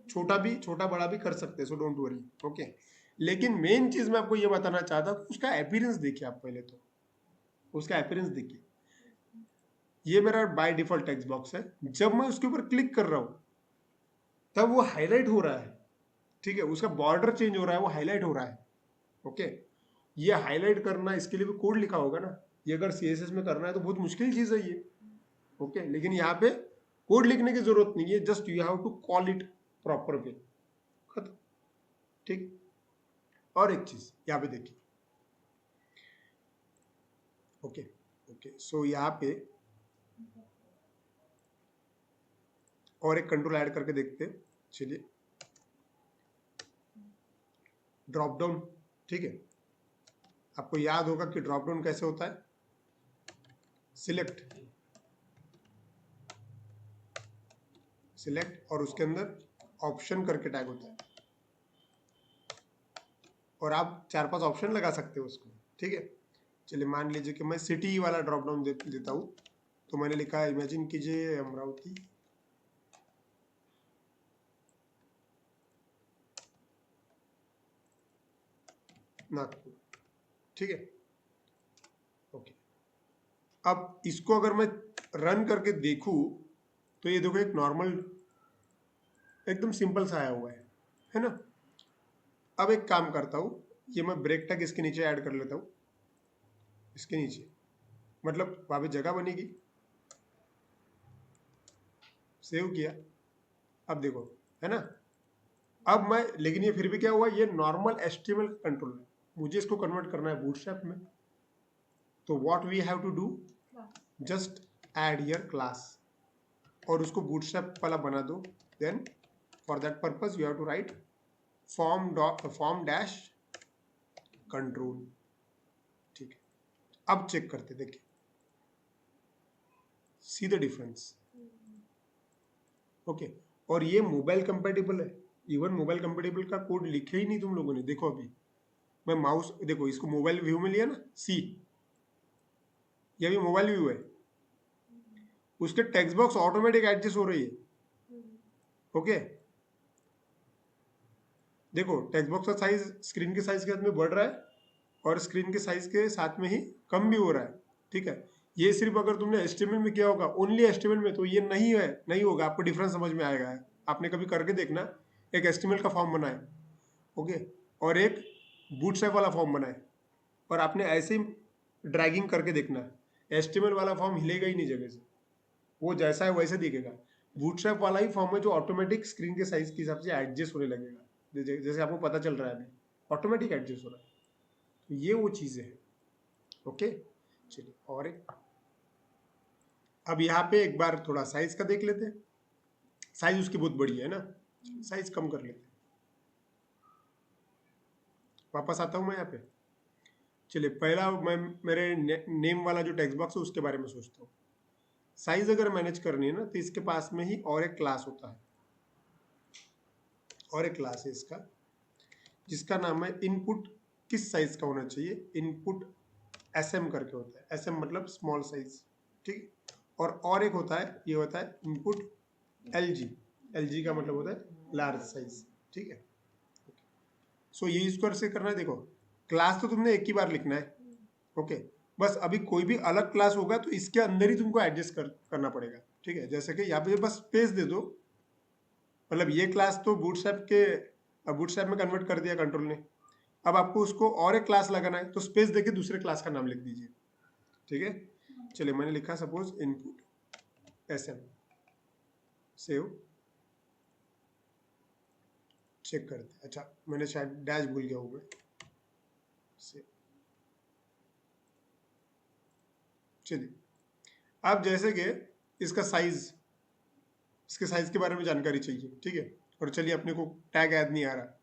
छोटा भी, छोटा बड़ा भी कर सकते हैं, सो डोंट वरी, ओके। लेकिन मेन चीज मैं आपको ये बताना चाहता हूँ, उसका अपीयरेंस देखिए आप पहले तो, उसका अपीयरेंस देखिए। ये मेरा बाय डिफॉल्ट टेक्स्ट बॉक्स है, जब मैं उसके ऊपर क्लिक कर रहा हूं तब वो हाईलाइट हो रहा है, ठीक है, उसका बॉर्डर चेंज हो रहा है, वो हाईलाइट हो रहा है, ओके। ये हाईलाइट करना, इसके लिए भी कोड लिखा होगा ना, ये अगर CSS में करना है तो बहुत मुश्किल चीज है ये, ओके। लेकिन यहाँ पे कोड लिखने की जरूरत नहीं है, just you have to call it proper way, खत्म, ठीक। और एक चीज यहाँ पे देखिए, ओके ओके, सो यहाँ पे और एक कंट्रोल ऐड करके देखते हैं, चलिए। ड्रॉप डाउन, ठीक है, आपको याद होगा कि ड्रॉप डाउन कैसे होता है, सिलेक्ट, सिलेक्ट और उसके अंदर ऑप्शन करके टैग होता है, और आप 4-5 ऑप्शन लगा सकते हो उसको, ठीक है। चलिए मान लीजिए कि मैं सिटी वाला ड्रॉप डाउन देता हूँ, तो मैंने लिखा है, इमेजिन कीजिए अमरावती, नागपुर, ठीक है, ओके। अब इसको अगर मैं रन करके देखूं तो ये देखो एक नॉर्मल एकदम सिंपल सा आया हुआ है ना। अब एक काम करता हूं, ये मैं ब्रेक टैग इसके नीचे ऐड कर लेता हूं, इसके नीचे, मतलब वहां पे जगह बनेगी। सेव किया, अब देखो, है ना। अब मैं, लेकिन ये फिर भी क्या हुआ, ये नॉर्मल HTML कंट्रोल है, मुझे इसको कन्वर्ट करना है बूटस्ट्रैप में। तो what we have to do, just add here class, और उसको बूटस्ट्रैप वाला बना दो। Then for that purpose you have to write form dash control, ठीक है। अब चेक करते, देखिए, सी द डिफरेंस, ओके। और ये मोबाइल कंपेटेबल है, इवन मोबाइल कंपेटेबल का कोड लिखे ही नहीं तुम लोगों ने, देखो अभी मैं माउस, देखो इसको मोबाइल व्यू में लिया ना, सी, ये भी मोबाइल व्यू है, उसके टेक्स्ट बॉक्स ऑटोमेटिक एडजस्ट हो रही है, ओके। देखो टेक्स्ट बॉक्स का साइज स्क्रीन के साइज के साथ में बढ़ रहा है, और स्क्रीन के साइज के साथ में ही कम भी हो रहा है, ठीक है। ये सिर्फ अगर तुमने HTML में किया होगा, ओनली HTML में, तो ये नहीं है, नहीं होगा, आपको डिफरेंस समझ में आएगा। आपने कभी करके देखना, एक HTML का फॉर्म बनाए, ओके, और एक बूटस्ट्रैप वाला फॉर्म बनाए, और आपने ऐसे ही ड्रैगिंग करके देखना, HTML वाला फॉर्म हिलेगा ही नहीं जगह से, वो जैसा है वैसे दिखेगा। बूटस्ट्रैप वाला ही फॉर्म है जो ऑटोमेटिक स्क्रीन के साइज के हिसाब से एडजस्ट होने लगेगा, जैसे आपको पता चल रहा है अभी ऑटोमेटिक एडजस्ट हो रहा है। तो ये वो चीजें हैं। ओके, चलिए और एक, अब यहाँ पे एक बार थोड़ा साइज का देख लेते हैं। साइज उसकी बहुत बड़ी है ना, साइज कम कर लेते हैं। वापस आता हूँ मैं यहाँ पे। चलिए पहला मैं मेरे नेम वाला जो टेक्स्ट बॉक्स है उसके बारे में सोचता हूँ। साइज अगर मैनेज करनी है ना तो इसके पास में ही और एक क्लास होता है, और एक क्लास है इसका जिसका नाम है इनपुट। किस साइज का होना चाहिए, इनपुट एसएम करके होता है, एसएम मतलब स्मॉल साइज, ठीक। और एक होता है, ये होता है इनपुट एलजी, एलजी का मतलब होता है लार्ज साइज, ठीक है। सो ये इसको से करना है, देखो क्लास तो तुमने एक ही बार लिखना है, ओके। बस अभी कोई भी अलग क्लास होगा तो इसके अंदर ही तुमको एडजस्ट करना पड़ेगा, ठीक है। जैसे कि यहाँ पे बस स्पेस दे दो, मतलब ये क्लास तो बूटस्ट्रैप में कन्वर्ट कर दिया कंट्रोल ने। अब आपको उसको और एक क्लास लगाना है तो स्पेस देके दूसरे क्लास का नाम लिख दीजिए, ठीक है। चलिए मैंने लिखा suppose input SM, save, check करते हैं। अच्छा मैंने शायद डैश भूल गया हूँ मैं, सेव। चलिए अब जैसे कि इसका साइज, इसके साइज के बारे में जानकारी चाहिए, ठीक है। और चलिए अपने को टैग याद नहीं आ रहा।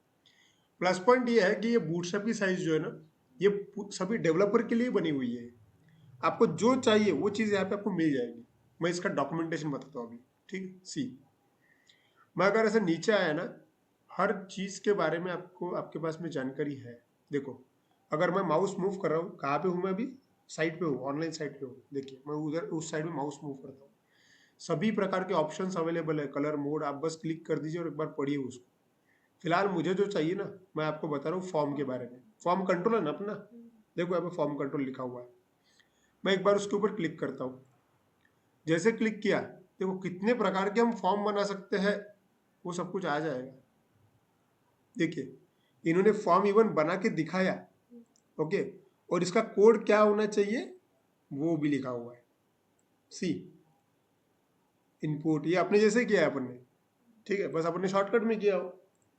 प्लस पॉइंट ये है कि ये बूटस्ट्रैप की साइज जो है ना, ये सभी डेवलपर के लिए बनी हुई है। आपको जो चाहिए वो चीज़ यहाँ पे आपको मिल जाएगी। मैं इसका डॉक्यूमेंटेशन बताता हूँ अभी, ठीक। सी मैं अगर ऐसे नीचे आया ना, हर चीज़ के बारे में आपको आपके पास में जानकारी है। देखो अगर मैं माउस मूव कर रहा हूँ, कहाँ पे हूँ मैं अभी, साइट पे हूँ, ऑनलाइन साइट पे हूँ। देखिए मैं उधर उस साइड में माउस मूव करता हूँ, सभी प्रकार के ऑप्शंस अवेलेबल है, कलर मोड, आप बस क्लिक कर दीजिए और एक बार पढ़िए उसको। फिलहाल मुझे जो चाहिए ना, मैं आपको बता रहा हूँ फॉर्म के बारे में। फॉर्म कंट्रोल है ना अपना, देखो यहाँ पे फॉर्म कंट्रोल लिखा हुआ है। मैं एक बार उसके ऊपर क्लिक करता हूँ, जैसे क्लिक किया देखो कितने प्रकार के हम फॉर्म बना सकते हैं, वो सब कुछ आ जाएगा। देखिए इन्होंने फॉर्म इवन बना के दिखाया, ओके। और इसका कोड क्या होना चाहिए वो भी लिखा हुआ है। सी इनपुट, ये अपने जैसे किया है अपन ने, ठीक है, बस अपन ने शॉर्टकट में किया हो,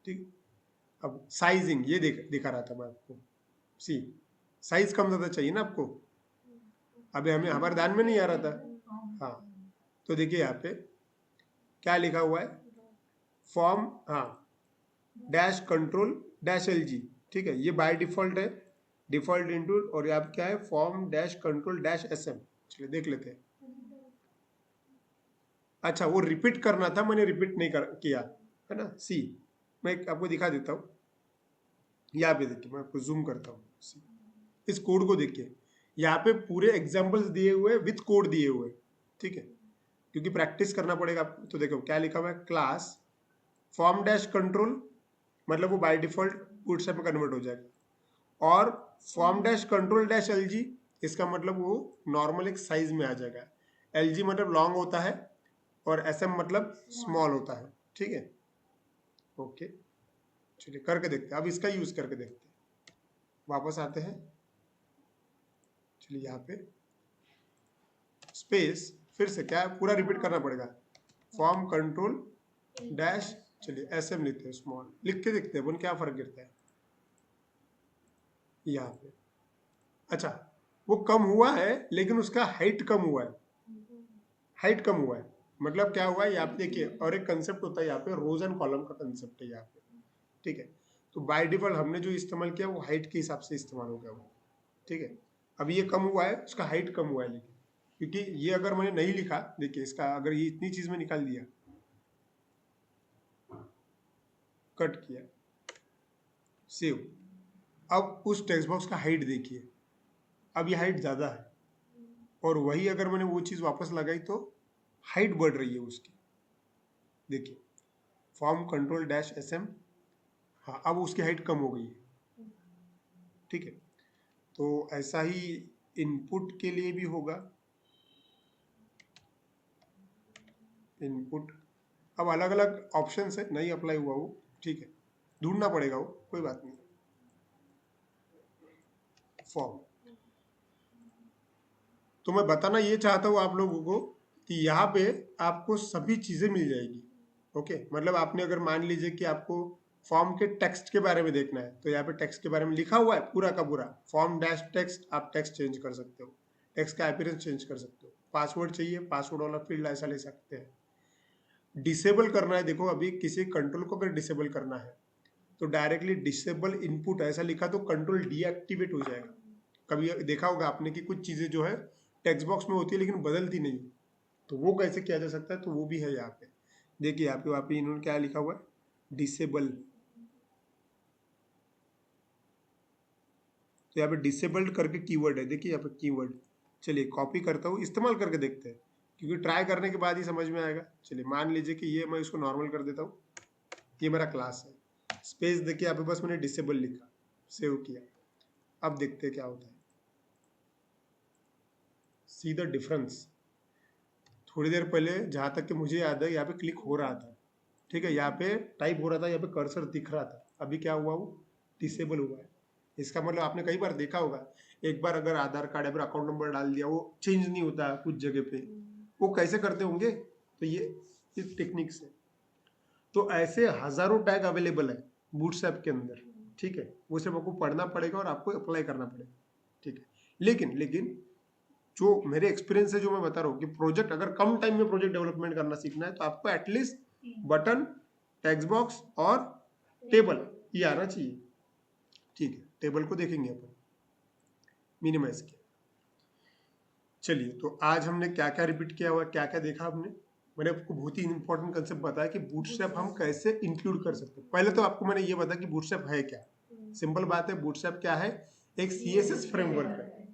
ठीक। अब साइजिंग ये दिखा रहा था मैं आपको। सी साइज कम ज़्यादा चाहिए ना आपको, अभी हमें हमारे ध्यान में नहीं आ रहा था। हाँ तो देखिए यहाँ पे क्या लिखा हुआ है, फॉर्म, हाँ, dash control dash L G, ठीक है। ये बाय डिफॉल्ट है, डिफॉल्ट इनटू, और यहाँ पे क्या है, form dash control dash S M. चलिए देख लेते हैं। अच्छा वो रिपीट करना था, मैंने रिपीट नहीं किया है ना। सी मैं आपको दिखा देता हूँ, यहाँ पे देखिए मैं आपको जूम करता हूँ। इस कोड को देखिए, यहाँ पे पूरे एग्जाम्पल्स दिए हुए विथ कोड दिए हुए, ठीक है, क्योंकि प्रैक्टिस करना पड़ेगा आपको। तो देखो क्या लिखा हुआ है, क्लास फॉर्म डैश कंट्रोल, मतलब वो बाय डिफॉल्ट बूटस्ट्रैप में कन्वर्ट हो जाएगा। और form dash control dash L जी, इसका मतलब वो नॉर्मल एक साइज में आ जाएगा। एल जी मतलब लॉन्ग होता है और एस एम मतलब स्मॉल होता है, ठीक है। ओके चलिए करके देखते हैं, अब इसका यूज करके देखते हैं। वापस आते हैं, चलिए यहाँ पे स्पेस, फिर से क्या पूरा रिपीट करना पड़ेगा, फॉर्म कंट्रोल डैश, चलिए एस एम लिखते हैं, स्मॉल लिख के देखते हैं अपन क्या फर्क गिरता है यहाँ पे। अच्छा वो कम हुआ है लेकिन उसका हाइट कम हुआ है, हाइट कम हुआ है, मतलब क्या हुआ है यहाँ पे देखिए। और एक कंसेप्ट होता है यहाँ पे, रोज एंड कॉलम का कंसेप्ट है यहाँ पे, ठीक है। तो बाय डिफॉल्ट हमने जो इस्तेमाल किया वो हाइट के हिसाब से इस्तेमाल हो गया वो, ठीक है। अब ये कम हुआ है, उसका हाइट कम हुआ है, लेकिन क्योंकि ये अगर मैंने नहीं लिखा, देखिए इसका अगर ये इतनी चीज में निकाल दिया, कट किया, सेव, अब उस टेक्स्ट बॉक्स का हाइट देखिए, अब ये हाइट ज्यादा है। और वही अगर मैंने वो चीज वापस लगाई तो हाइट बढ़ रही है उसकी, देखिए form control dash S M, हाँ अब उसकी हाइट कम हो गई है, ठीक है। तो ऐसा ही इनपुट के लिए भी होगा, इनपुट अब अलग अलग ऑप्शन है, नहीं अप्लाई हुआ वो, ठीक है, ढूंढना पड़ेगा वो, कोई बात नहीं। फॉर्म तो मैं बताना ये चाहता हूँ आप लोगों को कि यहाँ पे आपको सभी चीजें मिल जाएगी। ओके, मतलब आपने अगर मान लीजिए कि आपको फॉर्म के टेक्स्ट के बारे में देखना है तो यहाँ पे टेक्स्ट के बारे में लिखा हुआ है पूरा का पूरा, फॉर्म डैश टेक्स्ट, आप टेक्स्ट चेंज कर सकते हो, टेक्स्ट का अपीयरेंस चेंज कर सकते हो, पासवर्ड चाहिए पासवर्ड वाला फील्ड ऐसा ले सकते हैं। डिसेबल करना है, देखो अभी किसी कंट्रोल को अगर डिसेबल करना है तो डायरेक्टली डिसेबल इनपुट ऐसा लिखा तो कंट्रोल डीएक्टिवेट हो जाएगा। कभी देखा होगा आपने कि कुछ चीजें जो है टेक्स्ट बॉक्स में होती है लेकिन बदलती नहीं, तो वो कैसे किया जा सकता है, तो वो भी है यहाँ पे। देखिए यहाँ पे इन्होंने क्या लिखा हुआ है, डिसेबल। तो यहाँ पे डिसेबल्ड करके कीवर्ड है, देखिए यहाँ पे कीवर्ड। चलिए कॉपी करता हूँ, इस्तेमाल करके देखते हैं, क्योंकि ट्राई करने के बाद ही समझ में आएगा। चलिए मान लीजिए कि ये मैं इसको नॉर्मल कर देता हूँ, ये मेरा क्लास है, स्पेस देखिए यहाँ पे बस मैंने डिसेबल लिखा, सेव किया। अब देखते हैं क्या होता है, सी द डिफरेंस। थोड़ी देर पहले जहाँ तक कि मुझे याद है यहाँ पे क्लिक हो रहा था, ठीक है, यहाँ पे टाइप हो रहा था, यहाँ पे कर्सर दिख रहा था, अभी क्या हुआ, वो डिसेबल हुआ है। इसका मतलब आपने कई बार देखा होगा, एक बार अगर आधार कार्ड या फिर अकाउंट नंबर डाल दिया वो चेंज नहीं होता कुछ जगह पे, वो कैसे करते होंगे, तो ये इस टेक्निक से। तो ऐसे हजारों टैग अवेलेबल है बूटस्ट्रैप के अंदर, ठीक है, वो सिर्फ आपको पढ़ना पड़ेगा और आपको अप्लाई करना पड़ेगा, ठीक है। लेकिन लेकिन जो मेरे एक्सपीरियंस से जो मैं बता रहा हूँ कि प्रोजेक्ट अगर कम टाइम में प्रोजेक्ट डेवलपमेंट करना सीखना है तो आपको एटलीस्ट बटन, टेक्स्ट बॉक्स और टेबल ये आना चाहिए, ठीक है। टेबल को देखेंगे अपन, मिनिमाइज किया। चलिए तो आज हमने क्या क्या रिपीट किया हुआ, क्या क्या देखा हमने। मैंने आपको बहुत ही इंपॉर्टेंट कंसेप्ट बताया कि बूटस्ट्रैप हम कैसे इंक्लूड कर सकते हैं। पहले तो आपको मैंने ये बताया कि बूटस्ट्रैप है क्या। सिंपल बात है, बूटस्ट्रैप क्या है, एक सीएसएस फ्रेमवर्क है।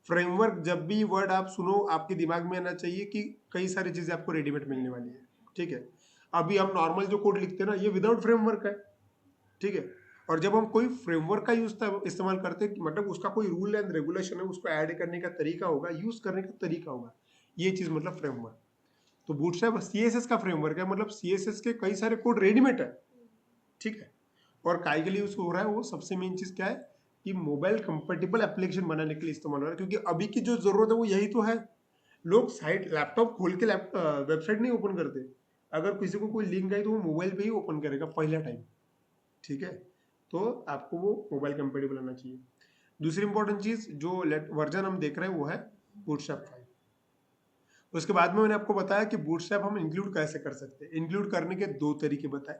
फ्रेमवर्क जब भी वर्ड आप सुनो आपके दिमाग में आना चाहिए कि कई सारी चीजें आपको रेडीमेड मिलने वाली है, ठीक है। अभी हम नॉर्मल जो कोड लिखते हैं ना, ये विदाउट फ्रेमवर्क है, ठीक है। और जब हम कोई फ्रेमवर्क का इस्तेमाल करते हैं, मतलब उसका कोई रूल एंड रेगुलेशन है, उसको ऐड करने का तरीका होगा, यूज करने का तरीका होगा, ये चीज मतलब फ्रेमवर्क। तो बूटस्ट्रैप सीएसएस का फ्रेमवर्क है, मतलब सीएसएस के कई सारे कोड रेडीमेड है, ठीक है। और काय के लिए उसको हो रहा है, वो सबसे मेन चीज क्या है कि मोबाइल कंपेटेबल एप्लीकेशन बनाने के लिए इस्तेमाल हो रहा है, क्योंकि अभी की जो जरूरत है वो यही तो है। लोग साइट लैपटॉप खोल के वेबसाइट नहीं ओपन करते, अगर किसी को कोई लिंक आई तो वो मोबाइल पे ही ओपन करेगा पहला टाइम, ठीक है। तो आपको वो मोबाइल कंपेटेबल आना चाहिए। दूसरी इंपॉर्टेंट चीज जो वर्जन हम देख रहे हैं वो है बूटस्ट्रैप 5। उसके बाद में मैंने आपको बताया कि बूटस्ट्रैप हम इंक्लूड कैसे कर सकते हैं। इंक्लूड करने के दो तरीके बताए,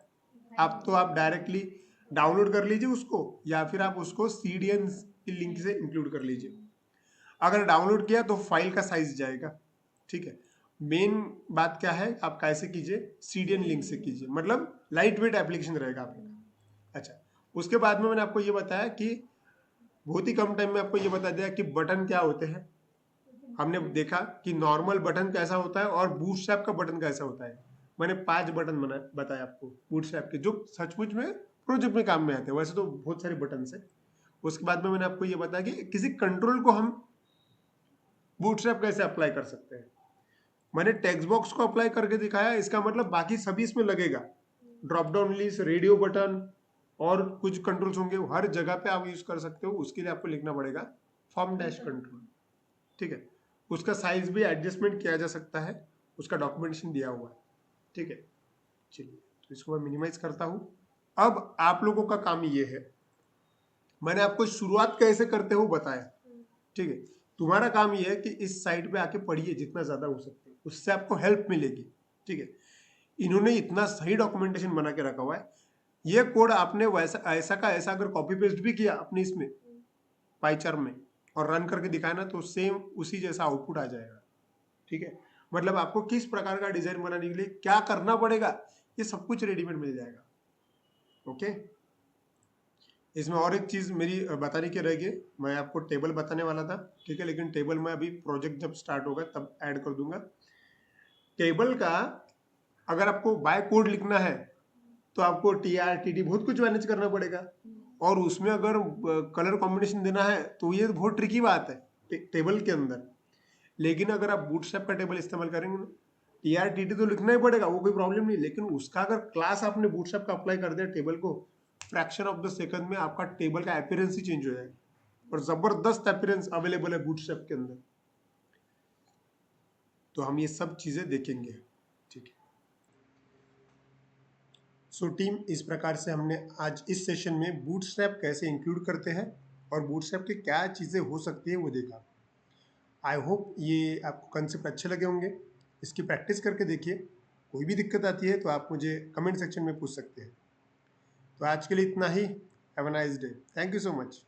आप डायरेक्टली डाउनलोड कर लीजिए उसको, या फिर आप उसको सीडीएन की लिंक से इंक्लूड कर लीजिए। अगर डाउनलोड किया तो फाइल का साइज जाएगा, ठीक है। मेन बात क्या है, आप कैसे कीजिए, सीडीएन लिंक से कीजिए, मतलब लाइट वेट एप्लीकेशन रहेगा आपका। अच्छा, उसके बाद में मैंने आपको ये बताया कि बहुत ही कम टाइम में आपको ये बता दिया कि बटन क्या होते हैं। हमने देखा कि नॉर्मल बटन कैसा होता है और बूटस्ट्रैप का बटन कैसा होता है। मैंने 5 बटन बताया आपको बूटस्ट्रैप के, जो सचमुच में प्रोजेक्ट में काम में आते हैं। वैसे तो बहुत सारे बटन है। उसके बाद में मैंने आपको ये बताया कि किसी कंट्रोल को हम बूटस्ट्रैप कैसे अप्लाई कर सकते हैं। मैंने टेक्स्ट बॉक्स को अप्लाई करके दिखाया, इसका मतलब बाकी सभी इसमें लगेगा। Drop down list, radio button और कुछ कंट्रोल्स होंगे, हर जगह पे आप यूज कर सकते हो। उसके लिए आपको लिखना पड़ेगा फॉर्म डैश कंट्रोल, ठीक है। उसका साइज भी एडजस्टमेंट किया जा सकता है, उसका डॉक्यूमेंटेशन दिया हुआ है, ठीक है। चलिए तो इसको मैं मिनिमाइज करता हूं। अब आप लोगों का काम ये है, मैंने आपको शुरुआत कैसे करते हो बताया, ठीक है। तुम्हारा काम ये है कि इस साइट पे आके पढ़िए जितना ज्यादा हो सकते, उससे आपको हेल्प मिलेगी, ठीक है। इन्होंने इतना सही डॉक्यूमेंटेशन बना के रखा हुआ है। ये कोड आपने वैसा ऐसा का ऐसा अगर कॉपी पेस्ट भी किया अपने इसमें पाइचार में और रन करके दिखाया ना, तो सेम उसी जैसा आउटपुट आ जाएगा, ठीक है। मतलब आपको किस प्रकार का डिजाइन बनाने के लिए क्या करना पड़ेगा, ये सब कुछ रेडीमेड मिल जाएगा, ओके। इसमें और एक चीज मेरी बताने की रह गई, मैं आपको टेबल बताने वाला था, ठीक है, लेकिन टेबल में अभी प्रोजेक्ट जब स्टार्ट होगा तब ऐड कर दूंगा। टेबल का अगर आपको बाय कोड लिखना है तो आपको TR TT बहुत कुछ मैनेज करना पड़ेगा, और उसमें अगर कलर कॉम्बिनेशन देना है तो ये बहुत ट्रिकी बात है टेबल के अंदर। लेकिन अगर आप बूटस्ट्रैप का टेबल इस्तेमाल करेंगे ना, TR TT तो लिखना ही पड़ेगा, वो कोई प्रॉब्लम नहीं, लेकिन उसका अगर क्लास आपने बूटस्ट्रैप का अप्लाई कर दिया टेबल को, फ्रैक्शन ऑफ द सेकंड में आपका टेबल का अपीयरेंस ही चेंज हो जाएगा। और जबरदस्त अपीयरेंस अवेलेबल है बूटस्ट्रैप के अंदर। तो हम ये सब चीज़ें देखेंगे, ठीक है। सो टीम, इस प्रकार से हमने आज इस सेशन में बूटस्ट्रैप कैसे इंक्लूड करते हैं और बूटस्ट्रैप की क्या चीज़ें हो सकती है वो देखा। आई होप ये आपको कंसेप्ट अच्छे लगे होंगे। इसकी प्रैक्टिस करके देखिए। कोई भी दिक्कत आती है तो आप मुझे कमेंट सेक्शन में पूछ सकते हैं। तो आज के लिए इतना ही। Have a nice day. Thank you so much.